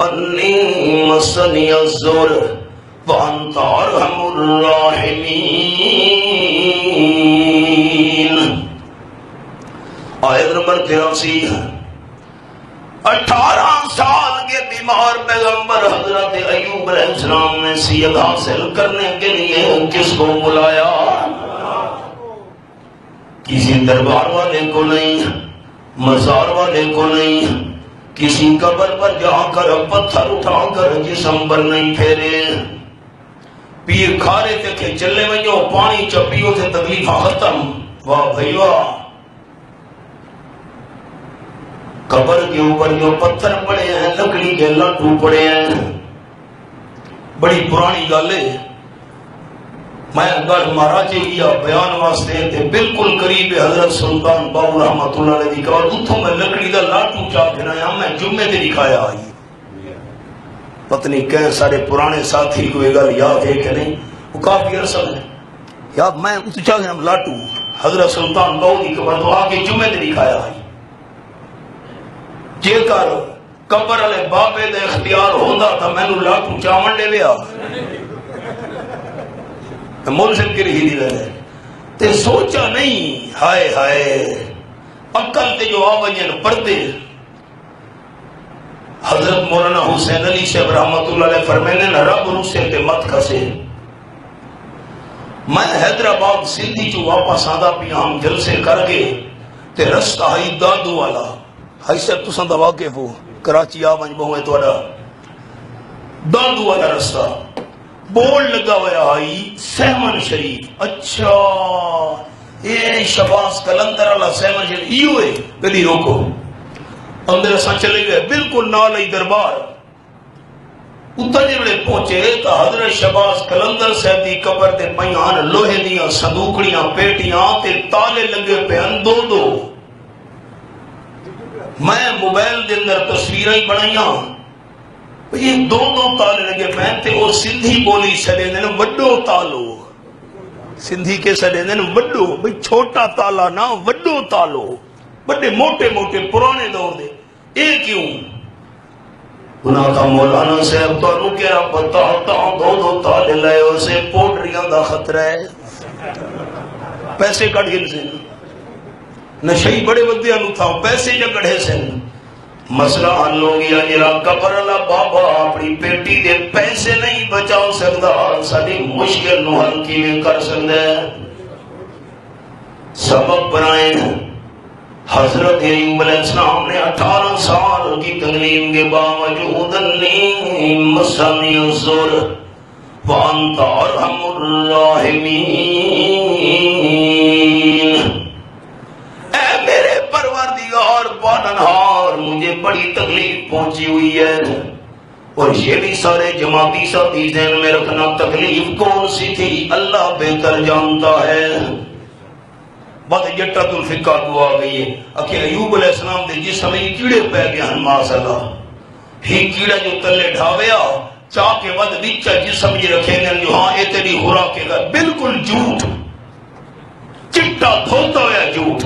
[SPEAKER 2] أَنِّي مَسَّنِيَ الضُّرُّ وَأَنْتَ أَرْحَمُ الراحمین۔ آیت نمبر 83۔ 18 سال کے بیمار پیغمبر حضرت ایوب علیہ السلام نے صحت حاصل کرنے کے لیے کس کو بلایا؟ کسی دربار والے کو نہیں، مزار والے کو نہیں، کسی قبر پر جا کر پتھر اٹھا کر جسم پر نہیں پھیرے۔ پیر کھا رہے تھے کہ چلے وجو پانی چپیوں سے تکلیف ختم، واہ بھائی واہ۔ قبر کے اوپر جو پتھر پڑے ہیں، لکڑی کے لاٹو پڑے ہیں، بڑی پرانی گل ہے۔ میں گڑھ مہاراجے کیا بیان واسطے تے بالکل قریب حضرت سلطان باؤ رحمۃ اللہ علیہ دی کہا اتھوں میں لکڑی دا لاٹو چا پھرایا، میں جمعے تے دکھایا آئی۔ پتنی کہیں سارے پرانے ساتھی کو یہ گل یاد ہے کہ نہیں، وہ کافی عرصہ ہے یاد، میں اتھ چا گیا لاٹو حضرت سلطان باؤ دی کہا تو آ کے جمعے تے دکھایا آئی۔ جے کر
[SPEAKER 1] قبر والے بابے دے اختیار ہوندا تا مینوں لاٹو چاون دے ویا ملزم کی رہی دی لے تے سوچا نہیں ہائے ہائے عقل تے جو آوجن پردے حضرت مولانا حسین علی صاحب رحمت اللہ علیہ فرمینے نہ رب روسے تے مت کھسے میں حیدرآباد سندھی چو واپس آدھا پیا ہم جلسے کر کے تے رستہ ہی دادو والا ہائی صاحب تساں دا واقف ہو کراچی آ ونج بہویں توڑا دادو والا رستہ بورڈ لگا ہوا آئی سہمن شریف اچھا یہ شباز کلندر والا سہمن شریف ایو ہے گلی روکو اندر اساں چلے گئے بالکل نال ہی دربار اتر جڑے پہنچے تو حضرت شباز کلندر صاحب دی قبر تے پیان لوہے دیاں صندوقڑیاں پیٹیاں تے تالے لگے پہ دو دو میں موبائل دے اندر تصویریں بنائیاں یہ دو دو تالے لگے پہ تے اور سندھی بولی سڑے نے وڈو تالو سندھی کے سڑے نے وڈو بھئی چھوٹا تالا نہ وڈو تالو بڑے موٹے موٹے پرانے دور دے اے کیوں انہاں کا مولانا صاحب تو انہوں کہہ رہا پتا ہوتا دو دو تالے لائے اسے پوٹریاں دا خطرہ ہے پیسے کٹ گن سے نشہی بڑے ودے انہوں تھا پیسے جا کڑھے سے مسئلہ حل ہو گیا جرا قبر اللہ بابا اپنی پیٹی دے پیسے نہیں بچاؤ سکتا ساری مشکل نو حل کی میں کر سکتا ہے سبب بنائے حضرت ایوب علیہ السلام نے 18 سال کی تکلیف کے باوجود مسنی الضر وانت ارحم الراحمین اے میرے پروردگار پالنہار مجھے بڑی تکلیف پہنچی ہوئی ہے اور یہ بھی سارے جماعتی ساتھی ذہن میں رکھنا تکلیف کون سی تھی اللہ بہتر جانتا ہے بعد جٹت الفقہ دعا گئی ہے کہ ایوب علیہ السلام دے جسم میں کیڑے پہ گیا ہیں ماشاءاللہ ہی کیڑا جو تلے ڈھاویا چاہ کے بعد بیچا جسم یہ رکھے گا جو ہاں اے تیری خوراک کے گا بالکل جھوٹ چٹا دھوتا ہوا جھوٹ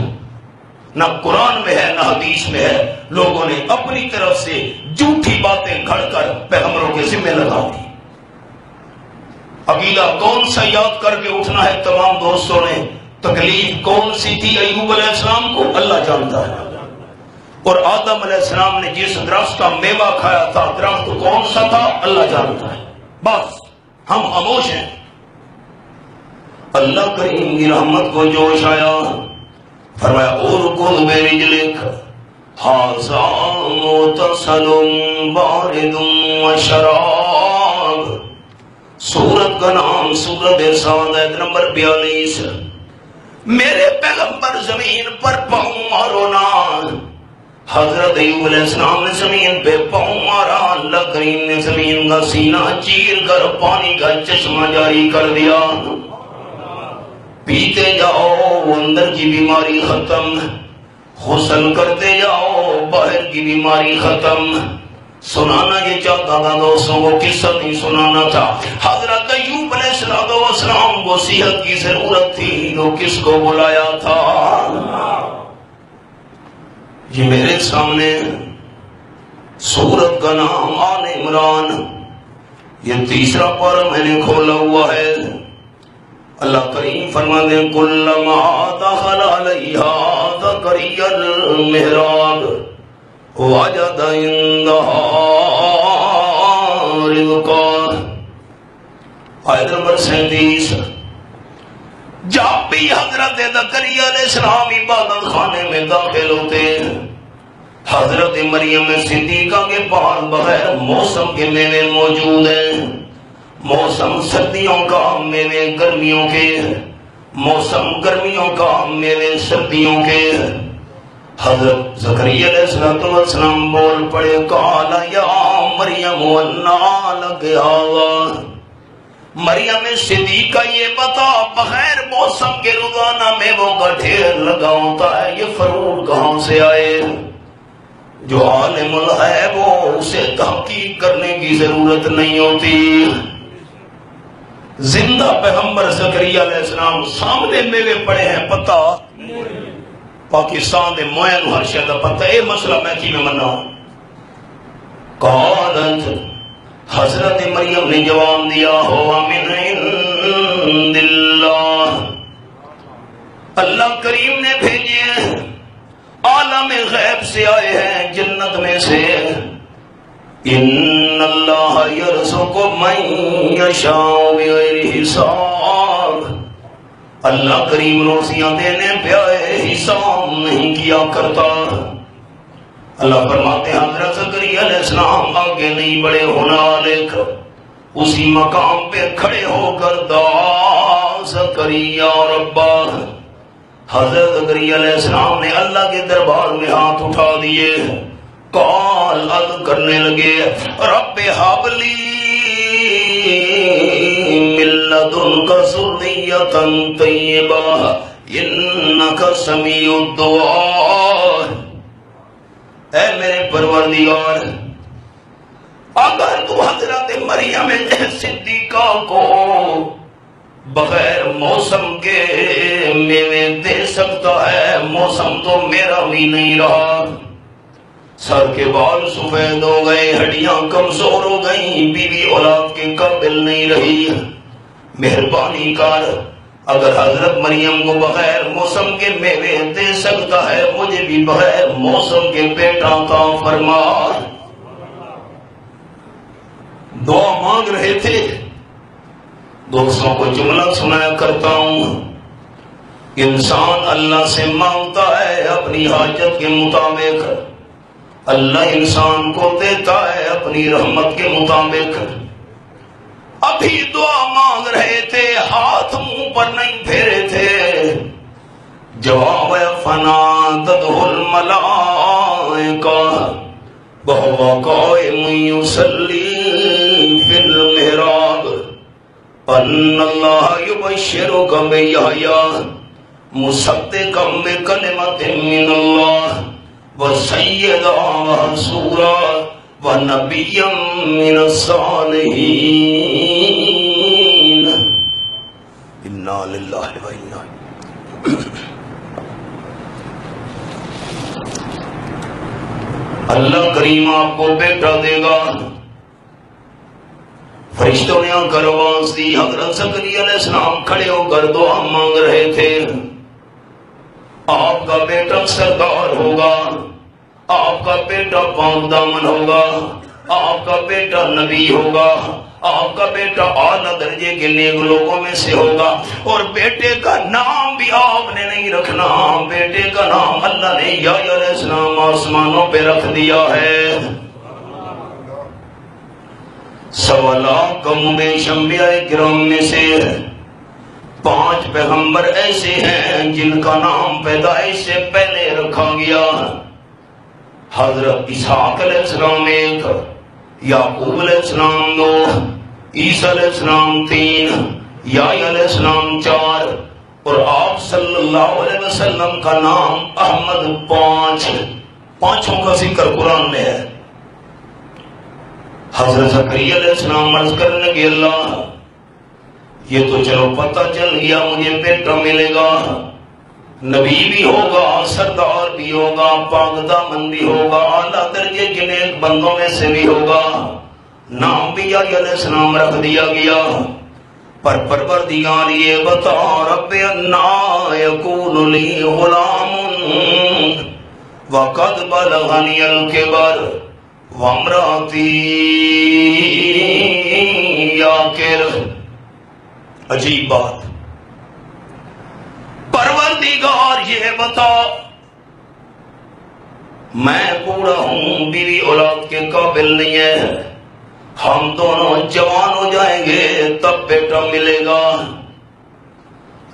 [SPEAKER 1] نہ قرآن میں ہے نہ حدیث میں ہے لوگوں نے اپنی طرف سے جھوٹی باتیں گھڑ کر پیغمبروں کے ذمہ لگا دی عقیدہ کون سا یاد کر کے اٹھنا ہے تمام دوستوں نے تکلیف کون سی تھی ایوب علیہ السلام کو اللہ جانتا ہے اور آدم علیہ السلام نے جس درخت کا میوہ کھایا تھا درخت کون سا تھا اللہ جانتا ہے بس ہم خاموش ہیں اللہ کریم کی رحمت کو جوش آیا فرمایا ارکض برجلک ھذا مغتسل بارد وشراب سورت کا نام سورت صاد آیت نمبر 42 میرے پیغمبر زمین پر پاؤں مارو نا حضرت ایوب علیہ السلام نے زمین پہ پاؤں مارا اللہ کریم نے زمین کا سینہ چیر کر پانی کا چشمہ جاری کر دیا پیتے جاؤ اندر کی بیماری ختم غسل کرتے جاؤ باہر کی بیماری ختم سنانا یہ چاہتا تھا دوستوں کو قصہ نہیں سنانا تھا حضرت ایوب علیہ السلام کو صحت کی ضرورت تھی تو کس کو بلایا تھا یہ میرے سامنے سورت کا نام آل عمران یہ تیسرا پارہ میں نے کھولا ہوا ہے اللہ کریم فرماتے ہیں کلما دخل علیہا زکریا المحراب وجد عندها رزقا آیت نمبر 37 جب بھی حضرت زکریا علیہ السلام عبادت خانے میں داخل ہوتے ہیں حضرت مریم صدیقہ کے پاس بغیر موسم کے میوے موجود ہیں موسم سردیوں کا میوے گرمیوں کے موسم گرمیوں کا میوے سردیوں کے حضرت زکریا علیہ السلام بول پڑے قالا یا مریم انا لک ھذا مریم صدیقہ یہ بتا بغیر موسم کے روزانہ میووں کا ڈھیر لگا ہوتا ہے یہ فروٹ کہاں سے آئے جو عالم الغیب وہ اسے تحقیق کرنے کی ضرورت نہیں ہوتی زندہ پیغمبر زکریا علیہ السلام سامنے میوے پڑے ہیں پتہ پاکستان دے موئن ہر شہدہ پتہ اے مسئلہ میں کی میں منہ
[SPEAKER 2] قالت حضرت مریم نے جواب دیا ہوا من عند اللہ، اللہ کریم نے بھیجے، عالم غیب سے آئے ہیں، جنت میں سے۔ ان اللہ یرزق من یشاء بغیر حساب، اللہ کریم روزیاں دینے پہ آئے، حساب نہیں کیا کرتا۔ اللہ فرماتے ہیں حضرت زکریا علیہ السلام آگے نہیں بڑھے، ہونا لکھ اسی مقام پہ کھڑے ہو کر دعا زکریا ربا، حضرت زکریا علیہ السلام نے اللہ کے دربار میں ہاتھ اٹھا دیے، قال عرض کرنے لگے رب هب لی من لدنک ذریۃ طیبہ انک سمیع الدعاء، اے میرے پروردگار اگر تو حضرت مریم صدیقہ کو بغیر موسم کے میوے دے سکتا ہے، موسم تو میرا بھی نہیں رہا، سر کے بال سفید ہو گئے، ہڈیاں کمزور ہو گئیں، بیوی اولاد کے قابل نہیں رہی، مہربانی کر اگر حضرت مریم کو بغیر موسم کے میوے دے سکتا ہے، مجھے بھی بغیر موسم کے بیٹا عطا فرما۔ دعا مانگ رہے تھے، دوستوں کو جملہ سنایا کرتا ہوں، انسان اللہ سے مانگتا ہے اپنی حاجت کے مطابق، اللہ انسان کو دیتا ہے اپنی رحمت کے مطابق۔ ابھی دعا مانگ رہے تھے، ہاتھ منہ پر نہیں پھیرے تھے، جواب فنادته الملائکہ وهو قائم يصلي في المحراب ان اللہ یبشرک بِیحییٰ مصدقا بکلمۃ من اللہ وسیدا وحصورا ونبیا من الصالحین۔ انا للہ و انا اللہ کریم آپ کو بیٹا دے گا۔ فرشتوں نے آ کر آواز دی، حضرت زکریا علیہ السلام کھڑے ہو کر دعا مانگ رہے تھے، آپ کا بیٹا سردار ہوگا، آپ کا بیٹا پاک دامن ہوگا، آپ کا بیٹا نبی ہوگا، آپ کا بیٹا اعلیٰ درجے کے نیک لوگوں میں سے ہوگا، اور بیٹے کا نام بھی آپ نے نہیں رکھنا، بیٹے کا نام اللہ نے یحییٰ علیہ السلام آسمانوں پہ رکھ دیا ہے۔ سوالہ کم بیش انبیاء کرام میں سے 5 پیغمبر ایسے ہیں جن کا نام پیدائش سے پہلے رکھا گیا، حضرت اسحاق علیہ السلام 1، یعقوب علیہ السلام 2، عیسیٰ علیہ السلام 3، یحییٰ علیہ السلام 4، اور آپ صلی اللہ علیہ وسلم کا نام احمد 5۔ 5 کا ذکر قرآن میں ہے۔ حضرت زکریا علیہ السلام عرض کرنے لگے اللہ یہ تو چلو پتہ چل گیا مجھے بیٹا ملے گا، نبی بھی ہوگا، سردار بھی ہوگا، پاک دامن بھی ہوگا، اعلیٰ درجے کے نیک بندوں میں سے بھی ہوگا، نام بھی یحییٰ علیہ السلام رکھ دیا گیا، پر پروردگار یہ بتا رب انا یکون لی غلام وقد بلغنی الکبر وامراتی عاقر۔ عجیب بات، پروردگار یہ بتا میں بوڑھا ہوں، بیوی اولاد کے قابل نہیں ہے، ہم دونوں جوان ہو جائیں گے تب بیٹا ملے گا۔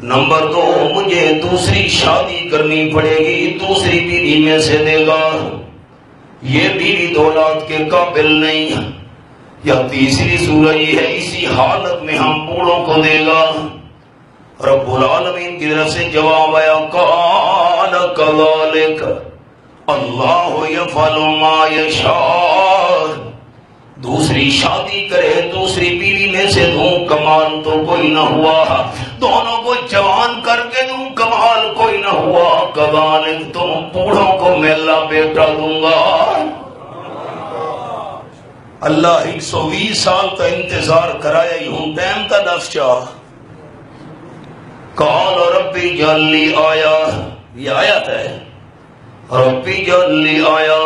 [SPEAKER 2] نمبر 2 مجھے دوسری شادی کرنی پڑے گی، دوسری بیوی میں سے دے گا، یہ بیوی اولاد کے قابل نہیں، یا تیسری صورت یہ ہے اسی حالت میں ہم بوڑھوں کو دے گا۔ رب العالمین کی طرف سے جواب آیا قال کذالک اللہ یفعل ما یشاء، دوسری شادی کرے دوسری بیوی میں سے دوں کمال تو کوئی نہ ہوا، دونوں کو جوان کر کے دوں کمال کوئی نہ ہوا، کذالک تم بوڑھوں کو میں اللہ بیٹا دوں گا۔
[SPEAKER 1] اللہ 120 سال کا انتظار کرایا ہی ہوں، ٹائم تا دس چاہ قال ربی جلی آیا، یہ آیت ہے ربی جلی آیا،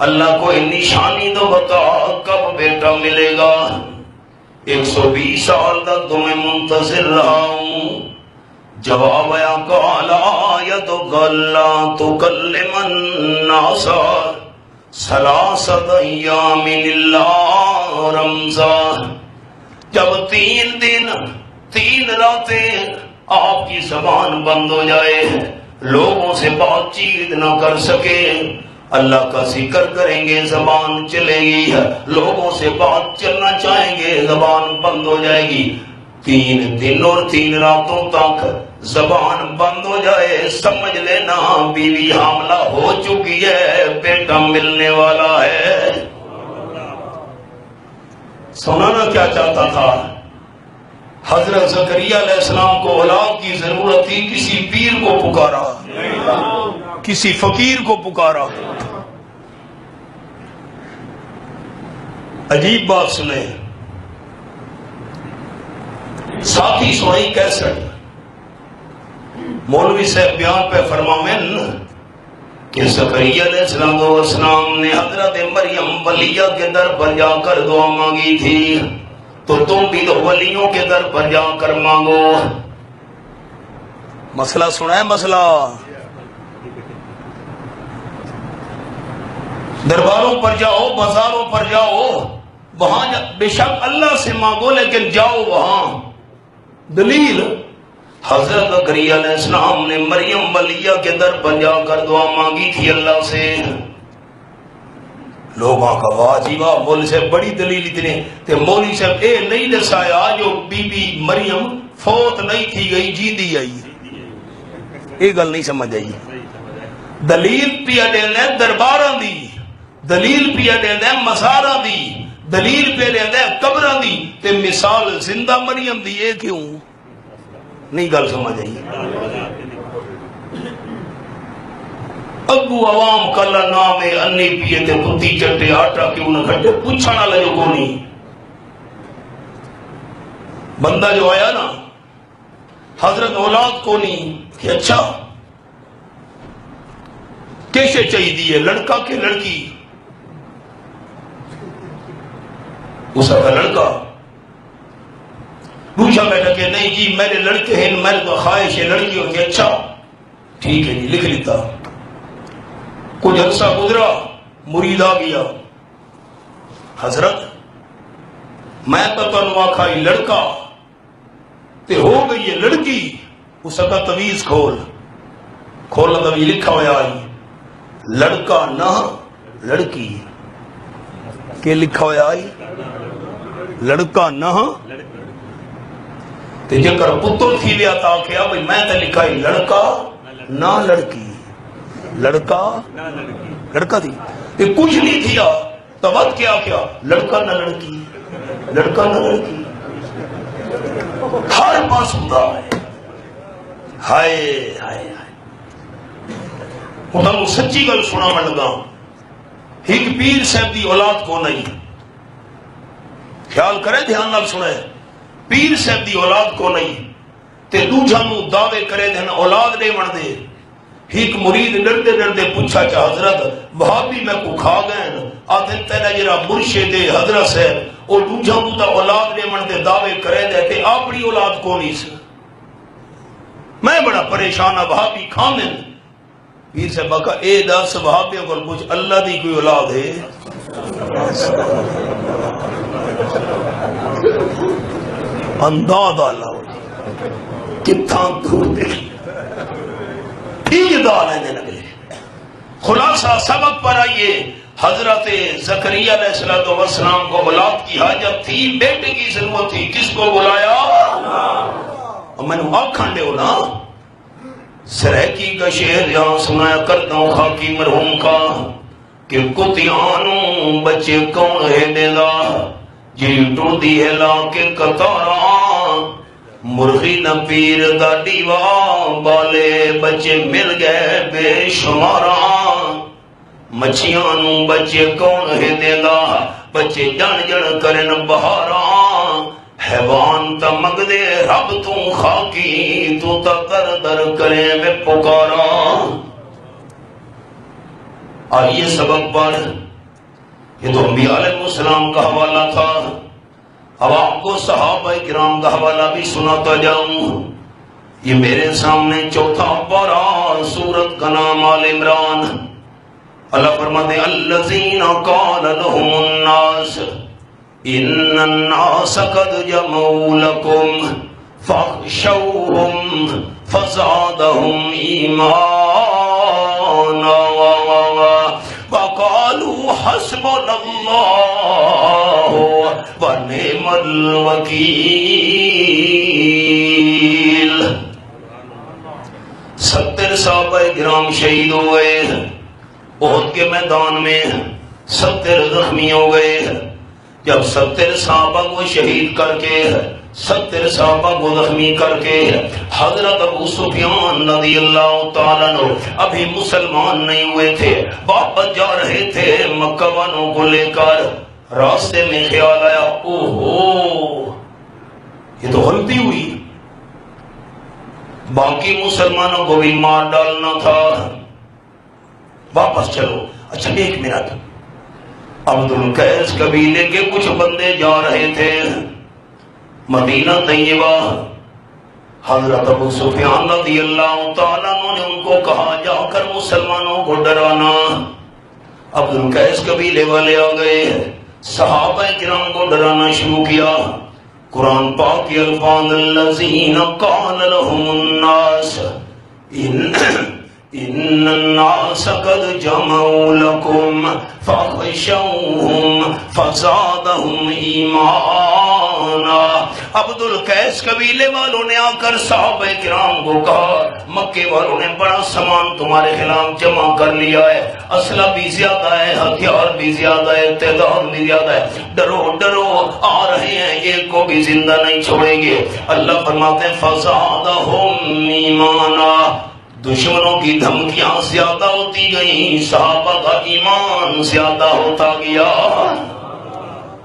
[SPEAKER 1] اللہ کوئی نشانی تو بتا کب بیٹا ملے گا، 120 سال تک تمہیں منتظر رہا ہوں۔ جواب آیا قال آیت اللہ تکلم الناس ثلاثۃ ایام الا رمضان، جب 3 دن 3 راتیں آپ کی زبان بند ہو جائے، لوگوں سے بات چیت نہ کر سکے، اللہ کا ذکر کریں گے زبان چلے گی، لوگوں سے بات چلنا چاہیں گے زبان بند ہو جائے گی، 3 دن اور 3 راتوں تک زبان بند ہو جائے، سمجھ لینا بیوی حاملہ ہو چکی ہے، بیٹا ملنے والا ہے۔ سنانا کیا چاہتا تھا؟ حضرت زکریا علیہ السلام کو اولاد کی ضرورت تھی، کسی پیر کو پکارا، کسی فقیر کو پکارا۔ عجیب بات سنیں، ساتھی سنائی کیسٹ، مولوی صاحب بیان پہ فرماویں کہ زکریا علیہ السلام نے حضرت مریم ولیہ کے در پر جا کر دعا مانگی تھی، تو تم بھی تو ولیوں کے در پر جا کر مانگو۔ مسئلہ سنا ہے؟ مسئلہ درباروں پر جاؤ، بازاروں پر جاؤ، وہاں بے شک اللہ سے مانگو، لیکن جاؤ وہاں۔ دلیل حضرت زکریا علیہ السلام نے مریم ولیہ کے در پر جا کر دعا مانگی تھی اللہ سے۔ لوگاں کا واہ جی واہ، مولوی صاحب بڑی دلیل اتنے، تے مولوی صاحب اے نہیں دسایا جو بی بی مریم فوت نہیں تھی گئی، جی دی آئی، یہ گل نہیں سمجھ آئی۔ دلیل پیا دینا ہے درباراں دی، دلیل پیا دینا ہے مزاراں دی، دلیل پہ دینا ہے قبراں دی، تے مثال زندہ مریم دی، اے کیوں نہیں گل سمجھ آئی؟ اگو عوام کلا نام انی پیے تے کتی چٹے آٹا کیوں نہ کھٹے، پوچھنا لگو کو نہیں۔ بندہ جو آیا نا حضرت اولاد کو نہیں کہ اچھا کیسے چاہیے دیئے، لڑکا کہ لڑکی؟ اس کا لڑکا پوچھا بیٹا کہ نہیں جی میرے لڑکے ہیں، میرے تو خواہش ہے لڑکی ہوتی۔ اچھا ٹھیک ہے جی، لکھ لیتا۔ کچھ عرصہ گزرا، مرید آ گیا، حضرت میں تو تنوا کھائی لڑکا تے ہو گئی ہے لڑکی، اس کا تویز کھولا تویز لکھا ہوا آئی لڑکا نہ لڑکی، کہ لکھا ہوا آئی لڑکا نہ تے جکر پتر تھی لیا تا کیا بھئی میں تے لکھا ہی لڑکا نہ لڑکی، لڑکا لڑکا تھی تے کچھ نہیں تھیا، تو وقت کیا کیا لڑکا نہ لڑکی، لڑکا نہ لڑکی، ہر پاس ہوتا ہے۔ ہائے ہائے ہائے، انہوں سچی گل سنا میں لگا، ایک پیر صاحب دی اولاد کو نہیں، خیال کرے دھیان نال سنے، پیر صاحب دی اولاد کو نہیں تے دوجھا نو دعوے کرے دین اولاد دے من دے۔ ایک مرید ڈردے ڈردے پوچھا چا حضرت وہابی میں کو کھا گئے آدھے تیرا جرا مرشد حضرت صاحب اور دوجھا نو دا اولاد دے من دے دعوے کرے دے تے اپنی اولاد کو نہیں سے، میں بڑا پریشانہ وہابی کھانے۔ پیر صاحب کہا اے دس وہابیوں کو پوچھ اللہ دی کوئی اولاد ہے؟ انداز اللہ ہو کتھاں دور دیکھ ٹھیک دال ہے نگلے۔ خلاصہ سبق پر آئیے، حضرت زکریا علیہ السلام کو اولاد کی حاجت تھی، بیٹے کی ضرورت تھی، کس کو بلایا؟ اور میں نے آنکھاں لے ہونا سریکی کا شعر یہاں سنایا کرتا ہوں خاکی مرحوم کا کہ کتیانوں بچے کون ہے دیدا جی ٹو دی ہے لا کے قطاراں مرغی نہ پیر دا دیوا بالے بچے مل گئے بے شماراں
[SPEAKER 2] مچھیاں نو بچے کون ہے دیندا بچے جن جن کرن بہاراں حیوان تا مگ دے رب تو خاکی تو تا در در کرے میں پکاراں آئیے سبق پڑھ یہ تو انبیاء علیہ السلام کا حوالہ تھا اب آپ کو صحابہ کرام کا حوالہ بھی سناتا جاؤں یہ میرے سامنے چوتھا پارہ سورت کا نام آل عمران اللہ فرماتے ہیں الذین قال لهم الناس ان الناس قد جمعوا لكم فاخشوهم فزادهم ایمانا وقالوا حسبنا اللہ ونعم الوکیل 70 صحابہ کرام شہید ہو گئے احد کے میدان میں 70 زخمی ہو گئے جب 70 صحابہ کو شہید کر کے 70 صحابہ کو زخمی کر کے حضرت ابو سفیان رضی اللہ تعالیٰ عنہ ابھی مسلمان نہیں ہوئے تھے واپس جا رہے تھے مکہ والوں کو لے کر راستے میں خیال آیا اوہو یہ تو غلطی ہوئی باقی مسلمانوں کو بھی مار ڈالنا تھا واپس چلو اچھا ایک منٹ عبد القیس قبیلے کے کچھ بندے جا رہے تھے مدینہ طیبہ حضرت ابو سفیان رضی اللہ تعالیٰ نے ان کو کہا جا کر مسلمانوں کو ڈرانا عبد القیس قبیلے والے آ گئے صحابہ کرام کو ڈرانا شروع کیا قرآن پاک کے الفاظ الذین قال لهم الناس ان الناس قد جمعوا لكم فاخشوهم فزادهم ایمانا عبد القیس قبیلے والوں نے آ کر صحابہ کرام کو کہا مکے والوں نے بڑا سامان تمہارے خلاف جمع کر لیا ہے اسلحہ بھی زیادہ ہے ہتھیار بھی زیادہ ہے تعداد بھی زیادہ ہے ڈرو ڈرو آ رہے ہیں ایک کو بھی زندہ نہیں چھوڑیں گے اللہ فرماتے ہیں فزادهم ایمانا دشمنوں کی دھمکیاں زیادہ ہوتی گئیں صحابہ کا ایمان زیادہ ہوتا گیا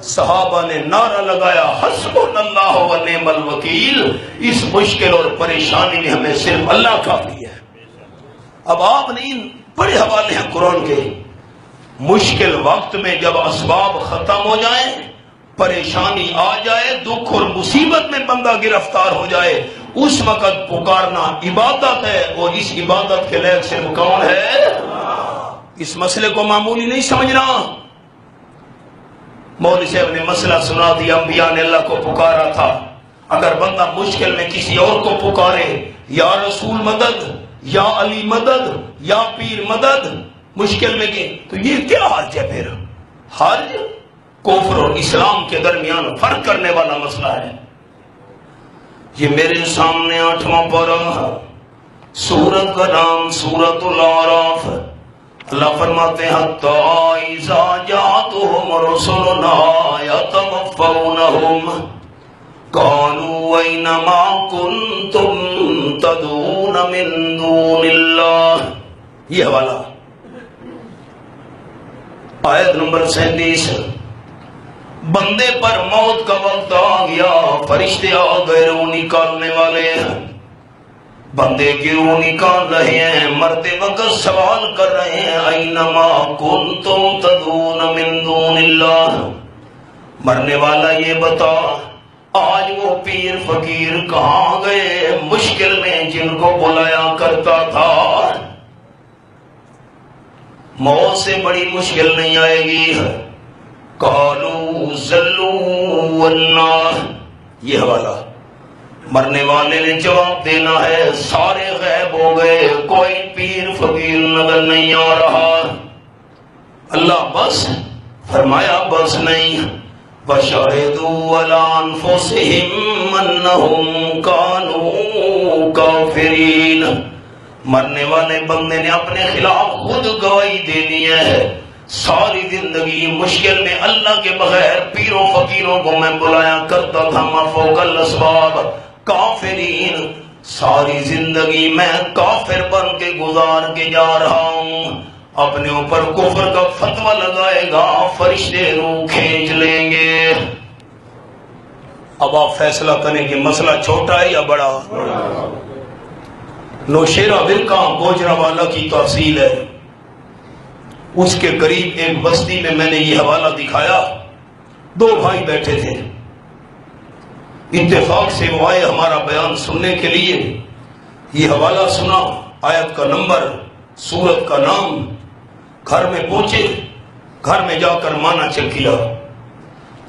[SPEAKER 2] صحابہ نے نعرہ لگایا حسبنا اللہ و نعم الوکیل اس مشکل اور پریشانی میں ہمیں صرف اللہ کافی ہے اب آپ نے ان بڑے حوالے ہیں قرآن کے مشکل وقت میں جب اسباب ختم ہو جائیں پریشانی آ جائے دکھ اور مصیبت میں بندہ گرفتار ہو جائے اس وقت پکارنا عبادت ہے اور اس عبادت کے لائق صرف کون ہے اس مسئلے کو معمولی نہیں سمجھنا مولوی صاحب نے مسئلہ سنا دیا انبیاء نے اللہ کو پکارا تھا اگر بندہ مشکل میں کسی اور کو پکارے یا رسول مدد یا علی مدد یا پیر مدد مشکل میں کہ تو یہ کیا حرج ہے پھر حرج کفر اور اسلام کے درمیان فرق کرنے والا مسئلہ ہے یہ میرے سامنے 8واں پارہ سورت کا نام سورت الاعراف اللہ فرماتے ہیں حتی اذا جاءتهم رسلنا يتوفونهم قالوا أين ما كنتم تدعون من دون اللہ یہ حوالہ آیت نمبر 37 بندے پر موت کا وقت آ گیا فرشتے آ گئے روح نکالنے والے ہیں بندے کی روح نکال رہے ہیں مرتے وقت سوال کر رہے ہیں اینما کنتم تدعون من دون اللہ مرنے والا یہ بتا آج وہ پیر فقیر کہاں گئے مشکل میں جن کو بلایا کرتا تھا موت سے بڑی مشکل نہیں آئے گی قالوا ذلوا والنار یہ حوالہ مرنے والے نے جواب دینا ہے سارے غائب ہو گئے کوئی پیر فقیر نظر نہیں آ رہا اللہ بس فرمایا بس نہیں وَشَهِدُوا عَلَىٰ أَنفُسِهِمْ أَنَّهُمْ كَانُوا كَافِرِينَ مرنے والے بندے نے اپنے خلاف خود گواہی دینی ہے ساری زندگی مشکل میں اللہ کے بغیر پیروں فقیروں کو میں بلایا کرتا تھا مفوق الاسباب کافرین ساری زندگی میں کافر بن کے گزار کے جا رہا ہوں
[SPEAKER 1] اپنے اوپر کفر کا فتویٰ لگائے گا، فرشتے روح کھینچ لیں گے۔ اب آپ فیصلہ کریں کہ مسئلہ چھوٹا ہے یا بڑا؟ نوشیرہ ورکا گوجرانوالہ کی تحصیل ہے، اس کے قریب ایک بستی میں میں نے یہ حوالہ دکھایا، دو بھائی بیٹھے تھے، اتفاق سے وہ آئے ہمارا بیان سننے کے لیے، یہ حوالہ سنا، آیت کا نمبر، سورت کا نام، گھر میں پہنچے، گھر میں جا کر معنی چیک کیا،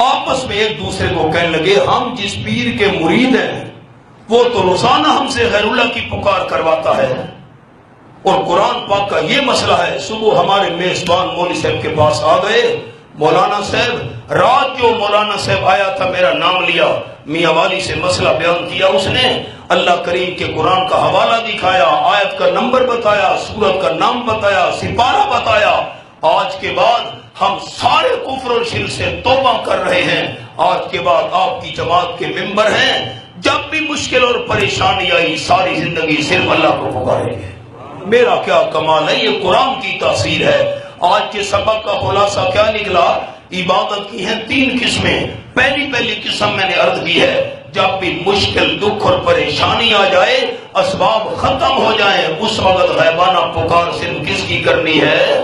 [SPEAKER 1] آپس میں ایک دوسرے کو کہنے لگے ہم جس پیر کے مرید ہیں وہ تو روزانہ ہم سے غیر اللہ کی پکار کرواتا ہے، اور قرآن پاک کا یہ مسئلہ ہے۔ صبح ہمارے میزبان مولوی صاحب کے پاس آ گئے، مولانا صاحب، رات جو مولانا صاحب آیا تھا میرا نام لیا، میاں والی سے مسئلہ بیان کیا، اس نے اللہ کریم کے قرآن کا حوالہ دکھایا، آیت کا نمبر بتایا، سورت کا نام بتایا، سپارہ بتایا۔ آج کے بعد ہم سارے کفر اور شرک سے توبہ کر رہے ہیں، آج کے بعد آپ کی جماعت کے ممبر ہیں، جب بھی مشکل اور پریشانی آئی ساری زندگی صرف اللہ کو پکاریں گے۔ میرا کیا کمال ہے، یہ قرآن کی تاثیر ہے۔ آج کے سبق کا خلاصہ کیا نکلا؟ عبادت کی ہیں تین قسمیں۔ پہلی قسم میں نے عرض کی ہے، جب بھی مشکل، دکھ اور پریشانی آ جائے، اسباب ختم ہو جائیں، اس وقت غیبانہ پکار صرف کس کی کرنی ہے؟